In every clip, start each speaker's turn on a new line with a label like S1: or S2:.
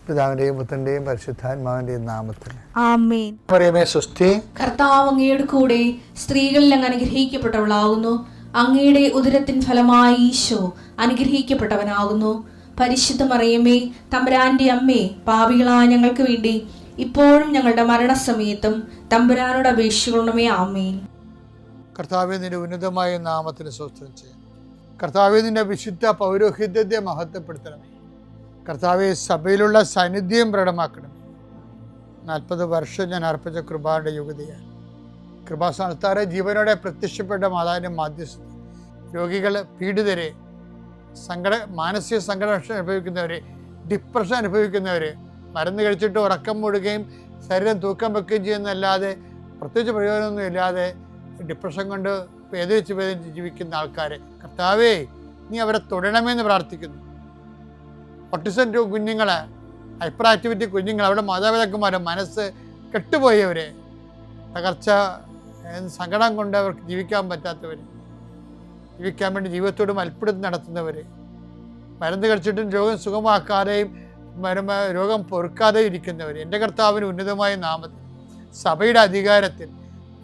S1: പിതാവിന്റെയും പുത്രന്റെയും പരിശുദ്ധാത്മാവിന്റെയും നാമത്തിൽ
S2: ആമേൻ.
S1: മറിയമേ സ്വസ്തി,
S3: കർത്താവ് അങ്ങയുടെ കൂടെ സ്ത്രീകളിൽ അങ്ങ് അനുഗ്രഹിക്കപ്പെട്ടവളാകുന്നു. അങ്ങയുടെ ഉദരത്തിൻ ഫലമായി ഈശോ അനുഗ്രഹിക്കപ്പെട്ടവനാകുന്നു. പരിശുദ്ധ മറിയമേ, തമ്പുരാന്റെ അമ്മേ, പാപികളായ ഞങ്ങൾക്ക് വേണ്ടി ഇപ്പോഴും ഞങ്ങളുടെ മരണസമയത്തും തമ്പുരാനോട് അപേക്ഷിക്കണമേ. ആമേൻ.
S1: കർത്താവേ, നിന്റെ ഉന്നതമായ നാമത്തിന് സ്വസ്ത്രം ചെയ്യും. കർത്താവേ, നിന്റെ വിശുദ്ധ പൗരോഹിത്യത്തെ മഹത്വപ്പെടുത്തണമേ. കർത്താവെ, സഭയിലുള്ള സാന്നിധ്യം പ്രകടമാക്കണമേ. 40 വർഷം ഞാൻ അർപ്പിച്ച കൃപായുടെ യുഗതിയാൽ കൃപാസ്ഥാനത്താറെ ജീവനോടെ പ്രത്യക്ഷപ്പെട്ട മാതാവിൻ്റെ മാധ്യസ്ഥ രോഗികൾ, പീഡിതരെ, മാനസിക സംഘടന അനുഭവിക്കുന്നവരെ, ഡിപ്രഷൻ അനുഭവിക്കുന്നവർ, മരുന്ന് കഴിച്ചിട്ട് ഉറക്കം മൂടുകയും ശരീരം തൂക്കം വെക്കുകയും ചെയ്യുന്നതല്ലാതെ പ്രത്യേകിച്ച് പ്രയോജനമൊന്നും ഇല്ലാതെ ഡിപ്രഷൻ കൊണ്ട് വേദനിച്ച് ജീവിക്കുന്ന ആൾക്കാരെ കർത്താവേ, നീ അവരെ തൊടണമെന്ന് പ്രാർത്ഥിക്കുന്നു. ഓട്ടിസം കുഞ്ഞുങ്ങളെ, ഹൈപ്പർ ആക്ടിവിറ്റി കുഞ്ഞുങ്ങൾ, അവിടെ മാതാപിതാക്കന്മാരെ മനസ്സ് കെട്ടുപോയവരെ, തകർച്ച സങ്കടം കൊണ്ട് അവർക്ക് ജീവിക്കാൻ പറ്റാത്തവർ, ജീവിക്കാൻ വേണ്ടി ജീവിതത്തോട് മൽപ്പിടുത്തം നടത്തുന്നവർ, മരുന്ന് കഴിച്ചിട്ടും രോഗം സുഖമാക്കാതെയും രോഗം പൊറുക്കാതെയും ഇരിക്കുന്നവർ, എൻ്റെ കർത്താവിന് ഉന്നതമായ നാമത്തിൽ, സഭയുടെ അധികാരത്തിൽ,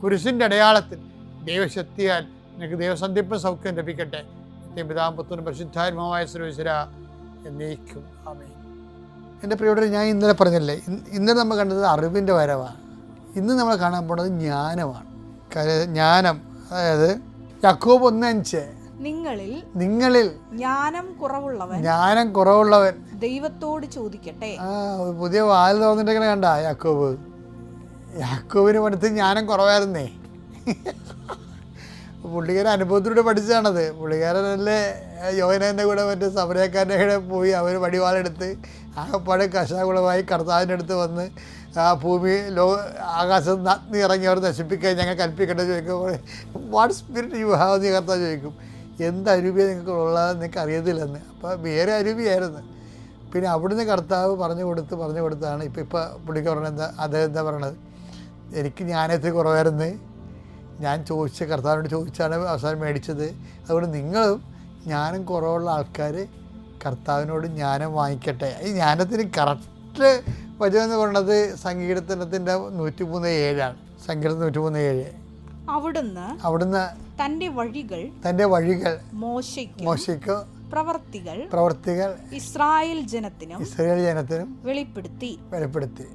S1: കുരിശിൻ്റെ അടയാളത്തിൽ, ദൈവശക്തിയാൽ നിങ്ങൾക്ക് ദൈവസന്ധിപ്പും സൗഖ്യം ലഭിക്കട്ടെ. പിതാവും പുത്രനും പരിശുദ്ധാത്മാവായ സർവ്വേശ്വരാ എന്നേക്കും ആമേൻ. എൻ്റെ പ്രിയപ്പെട്ടവരെ, ഞാൻ ഇന്നലെ പറഞ്ഞല്ലേ, ഇന്നലെ നമ്മൾ കണ്ടത് അറിവിൻ്റെ വരവാണ്. ഇന്ന് നമ്മൾ കാണാൻ പോണത് ജ്ഞാനമാണ്. ജ്ഞാനം, അതായത് യാക്കോബ് 1:5, നിങ്ങളിൽ ജ്ഞാനം കുറവുള്ളവൻ
S2: ദൈവത്തോട് ചോദിക്കട്ടെ.
S1: പുതിയ വാല് തുറന്നിട്ടിങ്ങനെ കണ്ട യാക്കോബിന് പഠിത്ത് ജ്ഞാനം കുറവായിരുന്നേ. പുള്ളിക്കാരൻ അനുഭവത്തിലൂടെ പഠിച്ചതാണത്. പുള്ളിക്കാരനല്ലേ യോഹന്നാൻ്റെ കൂടെ മറ്റേ സമരക്കാരൻ്റെ കൂടെ പോയി അവർ വടിവാളെടുത്ത് ആകപ്പാടെ കഷാകുളമായി കർത്താവിൻ്റെ അടുത്ത് വന്ന് ആ ഭൂമി ആകാശത്ത് നഗ്നി ഇറങ്ങി അവർ നശിപ്പിക്കാൻ ഞങ്ങൾ കൽപ്പിക്കേണ്ടത് ചോദിക്കുമ്പോൾ വാട്ട് സ്പിരിറ്റ് യു ഹാവ് എന്ന് കർത്താവ് ചോദിക്കും. എന്ത് അരൂപിയാണ് നിങ്ങൾക്ക് ഉള്ളതെന്ന് നിങ്ങൾക്ക് അറിയത്തില്ലെന്ന്. അപ്പോൾ വേറെ അരൂപിയായിരുന്നു. പിന്നെ അവിടുന്ന് കർത്താവ് പറഞ്ഞു കൊടുത്താണ് ഇപ്പോൾ പുള്ളിക്ക് പറഞ്ഞത്. അദ്ദേഹം എന്താ പറയണത്, എനിക്ക് ജ്ഞാനത്തിൽ കുറവായിരുന്നു, ഞാൻ കർത്താവിനോട് ചോദിച്ചാണ് അവസാനം മേടിച്ചത്. അതുകൊണ്ട് നിങ്ങളും ജ്ഞാനം കുറവുള്ള ആൾക്കാർ കർത്താവിനോട് ജ്ഞാനം വാങ്ങിക്കട്ടെ. ഈ ജ്ഞാനത്തിന് കറക്റ്റ് വചനം എന്ന് പറയുന്നത് സങ്കീർത്തനത്തിൻ്റെ 103:7 സങ്കീർത്തനം 103:7. അവിടുന്ന് തൻ്റെ വഴികൾ മോശയ്ക്ക് പ്രവർത്തികൾ ഇസ്രായേൽ ജനത്തിനും വെളിപ്പെടുത്തി.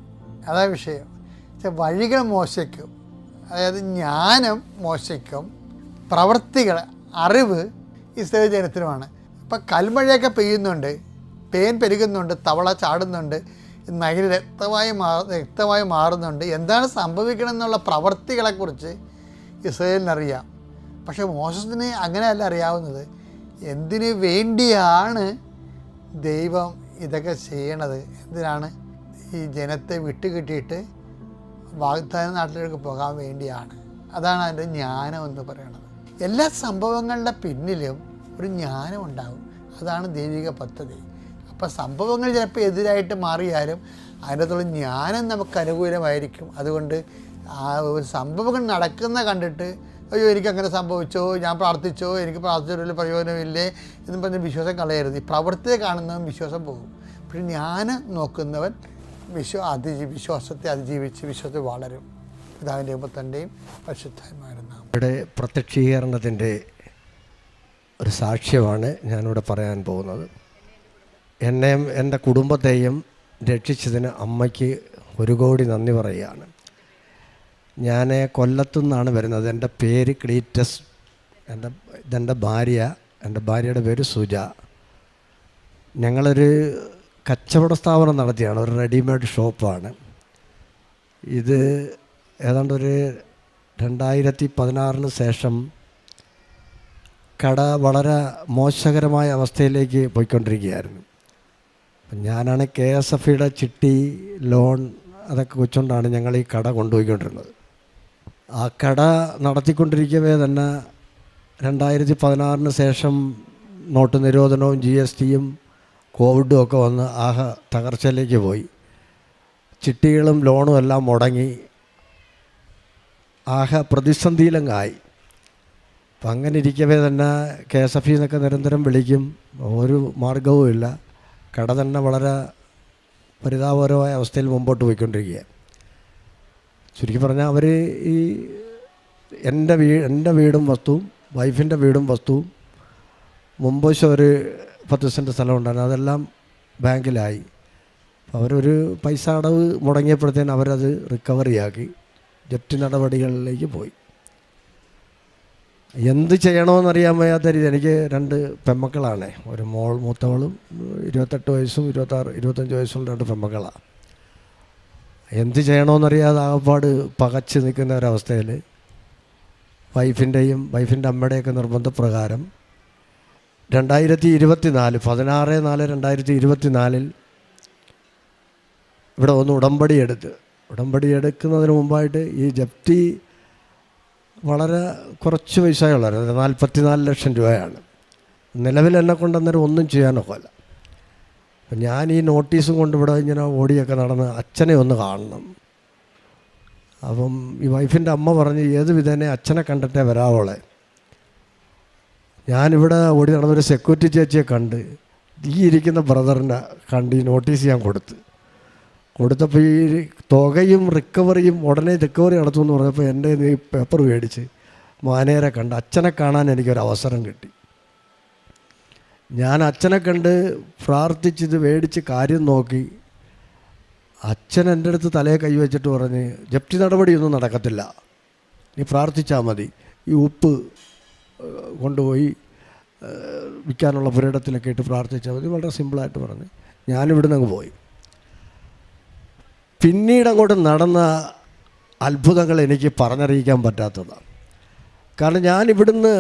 S1: അതാ വിഷയം. വഴികൾ മോശയ്ക്കും, അതായത് ജ്ഞാനം മോശയ്ക്കും, പ്രവൃത്തികൾ, അറിവ് ഇസ്രായേൽ ജനത്തിനുമാണ്. ഇപ്പം കൽമഴയൊക്കെ പെയ്യുന്നുണ്ട്, പേൻ പെരുകുന്നുണ്ട്, തവള ചാടുന്നുണ്ട്, നഗരി രക്തമായി മാറുന്നുണ്ട്. എന്താണ് സംഭവിക്കണം എന്നുള്ള പ്രവൃത്തികളെക്കുറിച്ച് ഇസ്രായേലിനറിയാം. പക്ഷേ മോശത്തിന് അങ്ങനെയല്ല അറിയാവുന്നത്. എന്തിനു വേണ്ടിയാണ് ദൈവം ഇതൊക്കെ ചെയ്യണത്? എന്തിനാണ്? ഈ ജനത്തെ വിട്ടുകിട്ടിയിട്ട് വാഗ്ദാന നാട്ടിലേക്ക് പോകാൻ വേണ്ടിയാണ്. അതാണ് അതിൻ്റെ ജ്ഞാനം എന്ന് പറയുന്നത്. എല്ലാ സംഭവങ്ങളുടെ പിന്നിലും ഒരു ജ്ഞാനം ഉണ്ടാകും. അതാണ് ദൈവിക പദ്ധതി. അപ്പോൾ സംഭവങ്ങൾ ചിലപ്പോൾ എതിരായിട്ട് മാറിയാലും അതിനകത്തുള്ള ജ്ഞാനം നമുക്ക് അനുകൂലമായിരിക്കും. അതുകൊണ്ട് ആ ഒരു സംഭവങ്ങൾ നടക്കുന്ന കണ്ടിട്ട് അയ്യോ എനിക്കങ്ങനെ സംഭവിച്ചോ, ഞാൻ പ്രാർത്ഥിച്ചോ, എനിക്ക് പ്രാർത്ഥിച്ചൊരു പ്രയോജനമില്ലേ എന്നും പറഞ്ഞ് വിശ്വാസം കളയരുത്. ഈ പ്രവൃത്തിയെ കാണുന്നവൻ വിശ്വാസം പോകും. പക്ഷെ ജ്ഞാനം നോക്കുന്നവൻ വിശ്വാസത്തെ അതിജീവിച്ച് വിശ്വാസത്തിൽ വളരും. പിതാവിൻ്റെയും പുത്രൻ്റെയും പരിശുദ്ധാത്മാവിൻ്റെ നാമത്തിൽ.
S4: ഇവിടെ പ്രത്യക്ഷീകരണത്തിൻ്റെ ഒരു സാക്ഷ്യമാണ് ഞാനിവിടെ പറയാൻ പോകുന്നത്. എന്നെയും എൻ്റെ കുടുംബത്തെയും രക്ഷിച്ചതിന് അമ്മയ്ക്ക് 1 കോടി നന്ദി പറയുകയാണ്. ഞാൻ കൊല്ലത്തു നിന്നാണ് വരുന്നത്. എൻ്റെ പേര് ക്ലീറ്റസ്. ഇതെൻ്റെ ഭാര്യ. എൻ്റെ ഭാര്യയുടെ പേര് സുജ. ഞങ്ങളൊരു കച്ചവട സ്ഥാപനം നടത്തിയാണ്. ഒരു റെഡിമെയ്ഡ് ഷോപ്പാണ് ഇത്. ഏതാണ്ട് ഒരു 2016 ശേഷം കട വളരെ മോശകരമായ അവസ്ഥയിലേക്ക് പോയിക്കൊണ്ടിരിക്കുകയായിരുന്നു. അപ്പം ഞാനാണ് KSFയുടെ ചിട്ടി, ലോൺ അതൊക്കെ വെച്ചുകൊണ്ടാണ് ഞങ്ങൾ ഈ കട കൊണ്ടുപോയിക്കൊണ്ടിരുന്നത്. ആ കട നടത്തിക്കൊണ്ടിരിക്കവേ തന്നെ 2016 ശേഷം നോട്ട് നിരോധനവും GSTയും കോവിഡും ഒക്കെ വന്ന് തകർച്ചയിലേക്ക് പോയി. ചിട്ടികളും ലോണും എല്ലാം മുടങ്ങി പ്രതിസന്ധിയിലങ്ങായി. അപ്പം അങ്ങനെ ഇരിക്കവേ തന്നെ KSF നിന്നൊക്കെ നിരന്തരം വിളിക്കും, ഒരു മാർഗവുമില്ല. കട തന്നെ വളരെ പരിതാപകരമായ അവസ്ഥയിൽ മുമ്പോട്ട് പോയിക്കൊണ്ടിരിക്കുകയാണ്. ചുരുക്കി പറഞ്ഞാൽ അവർ ഈ എൻ്റെ വീടും വസ്തുവും വൈഫിൻ്റെ വീടും വസ്തുവും മുമ്പശം ഒരു 10 സെൻറ്റ് സ്ഥലം ഉണ്ടായിരുന്നു, അതെല്ലാം ബാങ്കിലായി. അവരൊരു പൈസ അടവ് മുടങ്ങിയപ്പോഴത്തേന് അവരത് റിക്കവറിയാക്കി ജപ്തി നടപടികളിലേക്ക് പോയി. എന്ത് ചെയ്യണമെന്നറിയാൻ വയ്യാത്ത രീതി. എനിക്ക് 2 പെൺമക്കളാണ്, ഒരു മൂത്തവളും 28 വയസ്സും 25 വയസ്സുള്ള 2 പെൺമക്കളാണ്. എന്ത് ചെയ്യണമെന്നറിയാതെ ആകപ്പാട് പകച്ച് നിൽക്കുന്ന ഒരവസ്ഥയിൽ വൈഫിൻ്റെ അമ്മയുടെയൊക്കെ നിർബന്ധപ്രകാരം 2024 16/4/2024 ഇവിടെ ഒന്ന് ഉടമ്പടി എടുക്കുന്നതിന് മുമ്പായിട്ട് ഈ ജപ്തി വളരെ കുറച്ച് പൈസയുള്ളായിരുന്നു, 44 ലക്ഷം രൂപയാണ്. നിലവിൽ എന്നെ കൊണ്ട് അന്നേരം ഒന്നും ചെയ്യാനൊക്കില്ല. അപ്പം ഞാൻ ഈ നോട്ടീസും കൊണ്ട് ഇവിടെ ഇങ്ങനെ ഓടിയൊക്കെ നടന്ന് അച്ഛനെ ഒന്ന് കാണണം. അപ്പം ഈ വൈഫിൻ്റെ അമ്മ പറഞ്ഞ് ഏത് വിധേനെ അച്ഛനെ കണ്ടിട്ടേ വരാവോളെ. ഞാനിവിടെ ഓടി നടന്നൊരു സെക്യൂരിറ്റി ചേച്ചിയെ കണ്ട് ഈ ഇരിക്കുന്ന ബ്രദറിനെ കണ്ട് ഈ നോട്ടീസ് ഞാൻ കൊടുത്തപ്പോൾ ഈ തുകയും റിക്കവറിയും ഉടനെ റിക്കവറി നടത്തുമെന്ന് പറഞ്ഞപ്പോൾ എൻ്റെ ഈ പേപ്പർ മേടിച്ച് മാനേരെ കണ്ട് അച്ഛനെ കാണാൻ എനിക്കൊരവസരം കിട്ടി. ഞാൻ അച്ഛനെ കണ്ട് പ്രാർത്ഥിച്ചിത് മേടിച്ച് കാര്യം നോക്കി. അച്ഛൻ എൻ്റെ അടുത്ത് തലയെ കൈവച്ചിട്ട് പറഞ്ഞ് ജപ്തി നടപടിയൊന്നും നടക്കത്തില്ല, നീ പ്രാർത്ഥിച്ചാൽ മതി. ഈ ഉപ്പ് കൊണ്ടുപോയി വിൽക്കാനുള്ള പുരയിടത്തിലൊക്കെ ഇട്ട് പ്രാർത്ഥിച്ചാൽ മതി. വളരെ സിമ്പിളായിട്ട് പറഞ്ഞ് ഞാനിവിടുന്ന് അങ്ങ് പോയി. പിന്നീട് അങ്ങോട്ട് നടന്ന അത്ഭുതങ്ങൾ എനിക്ക് പറഞ്ഞറിയിക്കാൻ പറ്റാത്തതാണ്. കാരണം ഞാനിവിടുന്ന്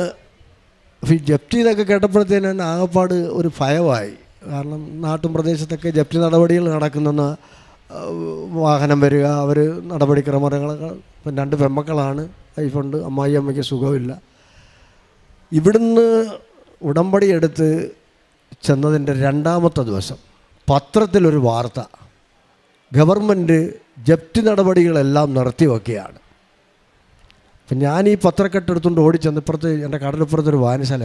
S4: ഈ ജപ്തി എന്നൊക്കെ കേട്ടപ്പോഴത്തേന് തന്നെ ആകപ്പാട് ഒരു ഭയമായി. കാരണം നാട്ടും പ്രദേശത്തൊക്കെ ജപ്തി നടപടികൾ നടക്കുന്നെന്ന്, വാഹനം വരിക, അവർ നടപടിക്രമങ്ങളൊക്കെ. ഇപ്പം 2 പെൺമക്കളാണ്, വൈഫുണ്ട്, അമ്മയ്ക്ക് സുഖമില്ല. ഇവിടുന്ന് ഉടമ്പടി എടുത്ത് ചെന്നതിൻ്റെ 2ാമത്തെ ദിവസം പത്രത്തിലൊരു വാർത്ത, ഗവൺമെൻറ് ജപ്തി നടപടികളെല്ലാം നിർത്തിവെക്കുകയാണ്. അപ്പം ഞാൻ ഈ പത്രക്കെട്ടെടുത്തുകൊണ്ട് ഓടിച്ചെന്നപ്പുറത്ത് എൻ്റെ കടലപ്പുറത്തൊരു വായനശാല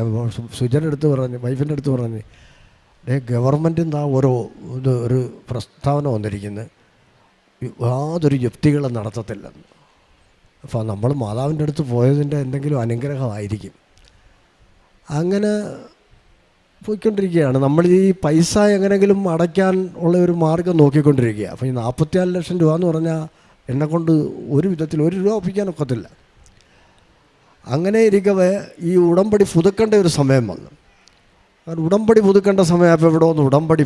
S4: സുജനെടുത്ത് പറഞ്ഞ്, വൈഫിൻ്റെ അടുത്ത് പറഞ്ഞ്, ഗവൺമെൻറ് എന്താ ഒരു പ്രസ്താവന വന്നിരിക്കുന്നത്, യാതൊരു ജപ്തികളും നടത്തത്തില്ലെന്ന്. അപ്പോൾ നമ്മൾ മാതാവിൻ്റെ അടുത്ത് പോയതിൻ്റെ എന്തെങ്കിലും അനുഗ്രഹമായിരിക്കും. അങ്ങനെ പോയിക്കൊണ്ടിരിക്കുകയാണ്. നമ്മൾ ഈ പൈസ എങ്ങനെയെങ്കിലും അടയ്ക്കാൻ ഉള്ള ഒരു മാർഗം നോക്കിക്കൊണ്ടിരിക്കുക. അപ്പോൾ ഈ 44 ലക്ഷം രൂപ എന്ന് പറഞ്ഞാൽ എന്നെക്കൊണ്ട് ഒരു വിധത്തിൽ 1 രൂപ ഒപ്പിക്കാനൊക്കത്തില്ല. അങ്ങനെ ഇരിക്കവേ ഈ ഉടമ്പടി പുതുക്കേണ്ട ഒരു സമയം വന്നു. ഉടമ്പടി പുതുക്കേണ്ട സമയമായപ്പോൾ ഇവിടെ ഒന്ന് ഉടമ്പടി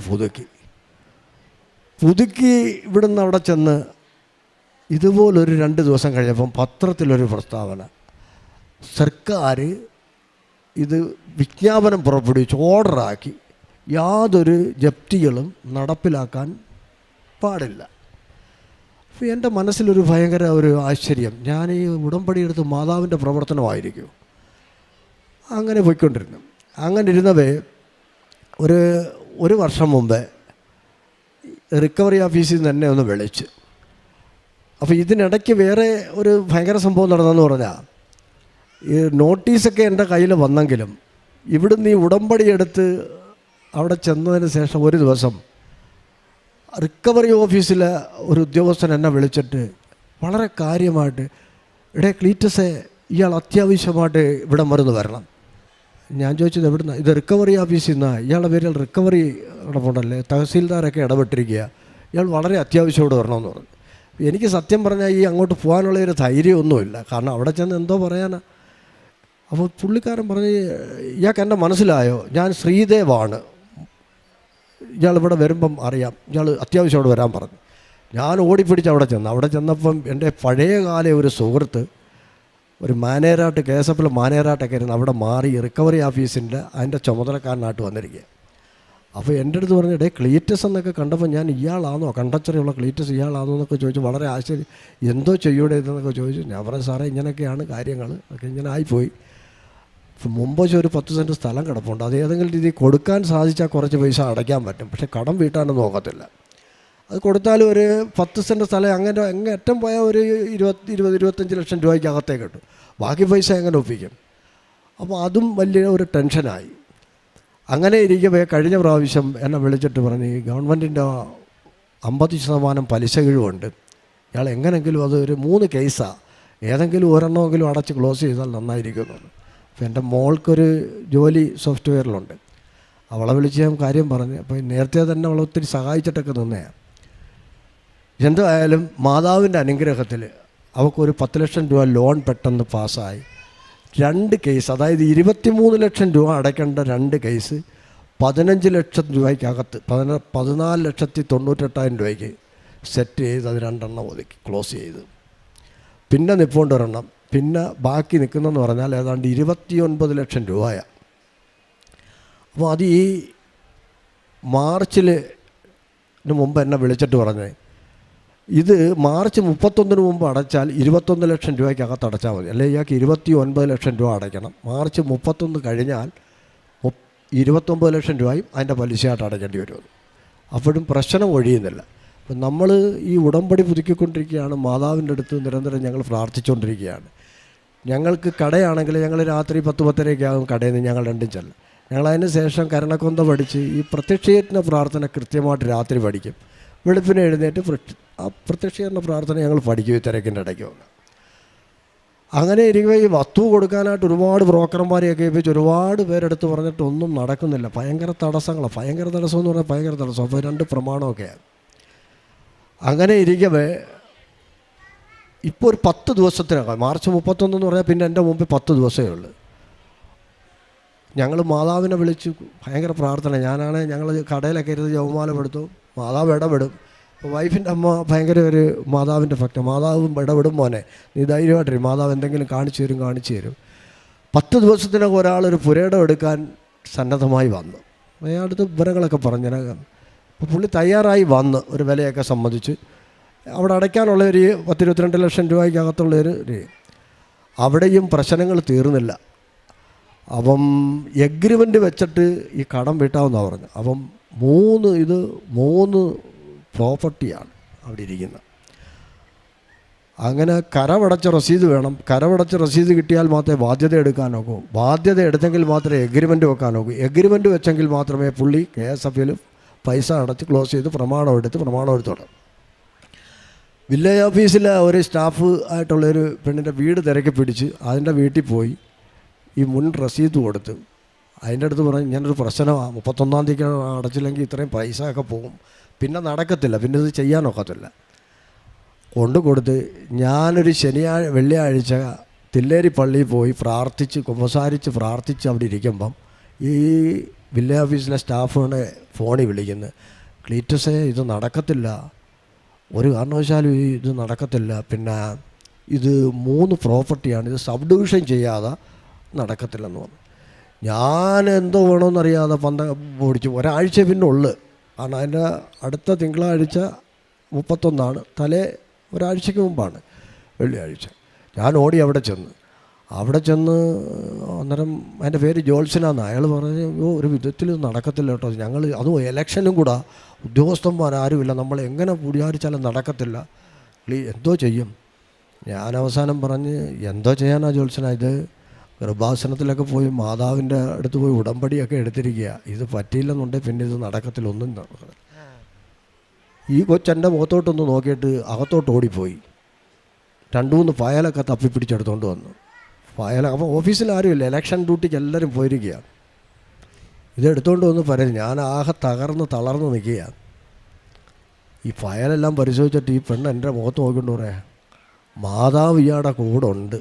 S4: പുതുക്കി ഇവിടുന്ന് അവിടെ ചെന്ന് ഇതുപോലൊരു 2 ദിവസം കഴിഞ്ഞപ്പം പത്രത്തിലൊരു പ്രസ്താവന, സർക്കാർ ഇത് വിജ്ഞാപനം പുറപ്പെടുവിച്ച് ഓർഡറാക്കി യാതൊരു ജപ്തികളും നടപ്പിലാക്കാൻ പാടില്ല. അപ്പോൾ എൻ്റെ മനസ്സിലൊരു ഭയങ്കര ഒരു ആശ്ചര്യം, ഞാൻ ഈ ഉടമ്പടി എടുത്ത് മാതാവിൻ്റെ പ്രവർത്തനമായിരിക്കും. അങ്ങനെ പോയിക്കൊണ്ടിരുന്നു. അങ്ങനെ ഇരുന്നവേ ഒരു വർഷം മുമ്പേ റിക്കവറി ഓഫീസിൽ നിന്ന് തന്നെ ഒന്ന് വിളിച്ച്. അപ്പോൾ ഇതിനിടയ്ക്ക് വേറെ ഒരു ഭയങ്കര സംഭവം നടന്നെന്ന് പറഞ്ഞാൽ, ഈ നോട്ടീസൊക്കെ എൻ്റെ കയ്യിൽ വന്നെങ്കിലും ഇവിടുന്ന് ഈ ഉടമ്പടി എടുത്ത് അവിടെ ചെന്നതിന് ശേഷം ഒരു ദിവസം റിക്കവറി ഓഫീസിലെ ഒരു ഉദ്യോഗസ്ഥൻ എന്നെ വിളിച്ചിട്ട് വളരെ കാര്യമായിട്ട്, ക്ലീറ്റസെ ഇയാൾ അത്യാവശ്യമായിട്ട് ഇവിടെ മരുന്ന് വരണം. ഞാൻ ചോദിച്ചത് എവിടുന്ന? ഇത് റിക്കവറി ഓഫീസിൽ നിന്നാണ്, ഇയാളുടെ പേരിൽ റിക്കവറി ഇടപെടല്ലേ, തഹസീൽദാരൊക്കെ ഇടപെട്ടിരിക്കുക, ഇയാൾ വളരെ അത്യാവശ്യമായിട്ട് വരണമെന്ന് പറഞ്ഞു. എനിക്ക് സത്യം പറഞ്ഞാൽ ഈ അങ്ങോട്ട് പോകാനുള്ളൊരു ധൈര്യമൊന്നുമില്ല, കാരണം അവിടെ ചെന്ന് എന്തോ പറയാനാ. അപ്പോൾ പുള്ളിക്കാരൻ പറഞ്ഞ്, ഇയാൾക്ക് എന്നെ മനസ്സിലായോ, ഞാൻ ശ്രീദേവാണ്, ഇയാളിവിടെ വരുമ്പം അറിയാം, ഇയാൾ അത്യാവശ്യം അവിടെ വരാൻ പറഞ്ഞു. ഞാൻ ഓടിപ്പിടിച്ച് അവിടെ ചെന്നപ്പം എൻ്റെ പഴയകാല ഒരു സുഹൃത്ത്, ഒരു മാനേജറായിട്ട്, KSF മാനേജറായിട്ടൊക്കെ ഇരുന്ന് അവിടെ മാറി റിക്കവറി ഓഫീസിൻ്റെ അതിൻ്റെ ചുമതലക്കാരനായിട്ട് വന്നിരിക്കുക. അപ്പോൾ എൻ്റെ അടുത്ത് പറഞ്ഞു, ക്ലീറ്റസ് എന്നൊക്കെ കണ്ടപ്പോൾ ഞാൻ ഇയാളാണോ, കണ്ടച്ചറിയുള്ള ക്ലീറ്റസ് ഇയാളാണോ എന്നൊക്കെ ചോദിച്ചു. വളരെ ആശ്ചര്യം, എന്തോ ചെയ്യൂടെ ഇതെന്നൊക്കെ ചോദിച്ചു. ഞാൻ പറഞ്ഞു, സാറേ ഇങ്ങനെയൊക്കെയാണ് കാര്യങ്ങൾ, ഒക്കെ ഇങ്ങനെ ആയിപ്പോയി. മുമ്പ് ഒരു 10 സെൻറ്റ് സ്ഥലം കിടപ്പുണ്ട്, അത് ഏതെങ്കിലും രീതിയിൽ കൊടുക്കാൻ സാധിച്ചാൽ കുറച്ച് പൈസ അടയ്ക്കാൻ പറ്റും, പക്ഷേ കടം വീട്ടാനൊന്നും നോക്കത്തില്ല. അത് കൊടുത്താലും ഒരു 10 സെൻറ്റ് സ്ഥലം അങ്ങനെ ഏറ്റവും പോയാൽ ഒരു 20-25 ലക്ഷം രൂപയ്ക്കകത്തേ കിട്ടും. ബാക്കി പൈസ എങ്ങനെ ഒപ്പിക്കും? അപ്പോൾ അതും വലിയ ഒരു ടെൻഷനായി. അങ്ങനെ ഇരിക്കവേ കഴിഞ്ഞ പ്രാവശ്യം എന്നെ വിളിച്ചിട്ട് പറഞ്ഞ്, ഗവൺമെൻറ്റിൻ്റെ 50% പലിശ കിഴിവുണ്ട്. ഇയാൾ എങ്ങനെങ്കിലും അത് ഒരു 3 കേസാണ്, ഏതെങ്കിലും ഒരെണ്ണമെങ്കിലും അടച്ച് ക്ലോസ് ചെയ്താൽ നന്നായിരിക്കുമെന്നുണ്ട്. അപ്പോൾ എൻ്റെ മോൾക്കൊരു ജോലി സോഫ്റ്റ്വെയറിലുണ്ട്. അവളെ വിളിച്ച് ഞാൻ കാര്യം പറഞ്ഞു. അപ്പോൾ നേരത്തെ തന്നെ അവളെ ഒത്തിരി സഹായിച്ചിട്ടൊക്കെ നിന്നതാണ്. എന്തായാലും മാതാവിൻ്റെ അനുഗ്രഹത്തിൽ അവൾക്കൊരു 10 ലക്ഷം രൂപ ലോൺ പെട്ടെന്ന് പാസ്സായി. 2 കേസ്, അതായത് 23 ലക്ഷം രൂപ അടയ്ക്കേണ്ട 2 കേസ് 15 ലക്ഷം രൂപയ്ക്കകത്ത് 14,98,000 രൂപയ്ക്ക് സെറ്റ് ചെയ്ത് അത് 2 എണ്ണം ഒതുക്കി ക്ലോസ് ചെയ്ത്. പിന്നെ നിൽപ്പുണ്ട് ഒരെണ്ണം. പിന്നെ ബാക്കി നിൽക്കുന്നതെന്ന് പറഞ്ഞാൽ ഏതാണ്ട് 29 ലക്ഷം രൂപയാണ്. അപ്പോൾ അത് ഈ മാർച്ചിന് മുമ്പ് എന്നെ വിളിച്ചിട്ട് പറഞ്ഞേ, ഇത് മാർച്ച് 31 മുമ്പ് അടച്ചാൽ 21 ലക്ഷം രൂപയ്ക്കകത്ത് അടച്ചാൽ മതി, അല്ലെങ്കിൽ ഇയാൾക്ക് 29 ലക്ഷം രൂപ അടയ്ക്കണം. മാർച്ച് 31 കഴിഞ്ഞാൽ 29 ലക്ഷം രൂപയും അതിൻ്റെ പലിശയായിട്ട് അടയ്ക്കേണ്ടി വരുമെന്ന്. അപ്പോഴും പ്രശ്നം ഒഴിയുന്നില്ല. അപ്പം നമ്മൾ ഈ ഉടമ്പടി പുതുക്കിക്കൊണ്ടിരിക്കുകയാണ്. മാതാവിൻ്റെ അടുത്ത് നിരന്തരം ഞങ്ങൾ പ്രാർത്ഥിച്ചുകൊണ്ടിരിക്കുകയാണ്. ഞങ്ങൾക്ക് കടയാണെങ്കിൽ ഞങ്ങൾ രാത്രി 10-10:30 കടയിൽ നിന്ന് ഞങ്ങൾ രണ്ടും ചെല്ലും. ഞങ്ങളതിന് ശേഷം കരണക്കൊന്ത പഠിച്ച് ഈ പ്രത്യക്ഷീകരണ പ്രാർത്ഥന കൃത്യമായിട്ട് രാത്രി പഠിക്കും. വെളുപ്പിനെ എഴുന്നേറ്റ് ആ പ്രത്യക്ഷീകരണ പ്രാർത്ഥന ഞങ്ങൾ പഠിക്കും ഈ തിരക്കിൻ്റെ ഇടയ്ക്ക്. അങ്ങനെ ഇരിക്കുമ്പോൾ ഈ വസ്തു കൊടുക്കാനായിട്ട് ഒരുപാട് ബ്രോക്കർമാരെയൊക്കെ ഏൽപ്പിച്ച് ഒരുപാട് പേരെടുത്ത് പറഞ്ഞിട്ട് ഒന്നും നടക്കുന്നില്ല. ഭയങ്കര തടസ്സങ്ങളാണ്. ഭയങ്കര തടസ്സം എന്ന് പറഞ്ഞാൽ ഭയങ്കര തടസ്സം. അപ്പോൾ 2 പ്രമാണമൊക്കെയാണ്. അങ്ങനെ ഇരിക്കവേ ഇപ്പോൾ ഒരു 10 ദിവസത്തിനകം, മാർച്ച് 31 എന്ന് പറഞ്ഞാൽ പിന്നെ എൻ്റെ മുമ്പിൽ 10 ദിവസമേ ഉള്ളൂ. ഞങ്ങൾ മാതാവിനെ വിളിച്ച് ഭയങ്കര പ്രാർത്ഥന. ഞങ്ങൾ കടയിലൊക്കെ ഇരുന്ന് ജപമാല പെടുത്തു. മാതാവ് ഇടപെടും. അപ്പോൾ വൈഫിൻ്റെ അമ്മ ഭയങ്കര ഒരു മാതാവിൻ്റെ ഭക്ത. മാതാവും ഇടപെടും, മോനെ നീ ധൈര്യമായിട്ടിരും, മാതാവ് എന്തെങ്കിലും കാണിച്ചു തരും. 10 ദിവസത്തിനകം ഒരാളൊരു പുരയിടം എടുക്കാൻ സന്നദ്ധമായി വന്നു. അയാളുടെ വിവരങ്ങളൊക്കെ പറഞ്ഞതിനകം അപ്പോൾ പുള്ളി തയ്യാറായി വന്ന് ഒരു വിലയൊക്കെ സംബന്ധിച്ച് അവിടെ അടയ്ക്കാനുള്ള ഒരു 10-22 ലക്ഷം രൂപയ്ക്കകത്തുള്ളൊരു അവിടെയും പ്രശ്നങ്ങൾ തീർന്നില്ല. അപ്പം എഗ്രിമെൻ്റ് വെച്ചിട്ട് ഈ കടം വീട്ടാമെന്നാണ് പറഞ്ഞു. അപ്പം 3 പ്രോപ്പർട്ടിയാണ് അവിടെ ഇരിക്കുന്നത്. അങ്ങനെ കരമടച്ച രസീത് വേണം. കരമടച്ച രസീത് കിട്ടിയാൽ മാത്രമേ ബാധ്യത എടുക്കാൻ നോക്കൂ. ബാധ്യത എടുത്തെങ്കിൽ മാത്രമേ എഗ്രിമെൻ്റ് വെക്കാൻ നോക്കൂ. എഗ്രിമെൻ്റ് വെച്ചെങ്കിൽ മാത്രമേ പുള്ളി KSFയിൽ പൈസ അടച്ച് ക്ലോസ് ചെയ്ത് പ്രമാണം എടുത്തോളാം. വില്ലേജ് ഓഫീസിലെ ഒരു സ്റ്റാഫ് ആയിട്ടുള്ളൊരു പെണ്ണിൻ്റെ വീട് തിരക്കി പിടിച്ച് അതിൻ്റെ വീട്ടിൽ പോയി ഈ മുൻ രസീത് കൊടുത്ത് അതിൻ്റെ അടുത്ത് പറഞ്ഞു, ഞാനൊരു പ്രശ്നമാണ്, 31-ാം തീയതി അടച്ചില്ലെങ്കിൽ ഇത്രയും പൈസ ഒക്കെ പോകും, പിന്നെ നടക്കത്തില്ല, പിന്നെ ഇത് ചെയ്യാനൊക്കത്തില്ല. കൊടുത്ത് ഞാനൊരു വെള്ളിയാഴ്ച തില്ലേരി പള്ളിയിൽ പോയി പ്രാർത്ഥിച്ച് അവിടെ ഇരിക്കുമ്പം ഈ വില്ലേജ് ഓഫീസിലെ സ്റ്റാഫിനെ ഫോണിൽ വിളിക്കുന്നു, ക്ലീറ്റസേ ഇത് നടക്കത്തില്ല, ഒരു കാരണവശാലും ഇത് നടക്കത്തില്ല, പിന്നെ ഇത് 3 പ്രോപ്പർട്ടിയാണ്, ഇത് സബ് ഡിവിഷൻ ചെയ്യാതെ നടക്കത്തില്ലെന്ന് പറഞ്ഞു. ഞാൻ എന്തോ വേണമെന്നറിയാതെ ഓടിച്ചു. ഒരാഴ്ച പിന്നെ ഉള്ളു. കാരണം അതിൻ്റെ അടുത്ത തിങ്കളാഴ്ച 31 ഒരാഴ്ചയ്ക്ക് മുമ്പാണ്, വെള്ളിയാഴ്ച. ഞാൻ ഓടി അവിടെ ചെന്ന് അന്നേരം അതിൻ്റെ പേര് ജോത്സനാന്ന്. അയാൾ പറഞ്ഞു, ഒരു വിധത്തിൽ നടക്കത്തില്ല കേട്ടോ, ഞങ്ങൾ അതും ഇലക്ഷനും കൂടെ, ഉദ്യോഗസ്ഥന്മാരാരുമില്ല, നമ്മൾ എങ്ങനെ വിചാരിച്ചാലും നടക്കത്തില്ല, എന്തോ ചെയ്യും. ഞാൻ അവസാനം പറഞ്ഞ്, എന്തോ ചെയ്യാനാ ജോത്സന, ഇത് ഗർഭാസനത്തിലൊക്കെ പോയി മാതാവിൻ്റെ അടുത്ത് പോയി ഉടമ്പടിയൊക്കെ എടുത്തിരിക്കുക, ഇത് പറ്റിയില്ലെന്നുണ്ടെങ്കിൽ പിന്നെ ഇത് നടക്കത്തില്ല, ഒന്നും നടക്കത്തില്ല. ഈ കൊച്ചെൻ്റെ മുഖത്തോട്ടൊന്ന് നോക്കിയിട്ട് അകത്തോട്ട് ഓടിപ്പോയി. 2-3 ഫയലൊക്കെ തപ്പിപ്പിടിച്ചെടുത്തോണ്ട് വന്നു. അപ്പോൾ ഓഫീസിൽ ആരുമില്ല, ഇലക്ഷൻ ഡ്യൂട്ടിക്ക് എല്ലാവരും പോയിരിക്കുകയാണ്. ഇതെടുത്തോണ്ട് വന്ന് പറയും, ഞാൻ ആകെ തളർന്ന് നിൽക്കുകയാണ്. ഈ ഫയലെല്ലാം പരിശോധിച്ചിട്ട് ഈ പെണ്ണ് എൻ്റെ മുഖത്ത് നോക്കിക്കൊണ്ട് പറയാം, മാതാവ് ഇയാളുടെ കൂടെ ഉണ്ട്,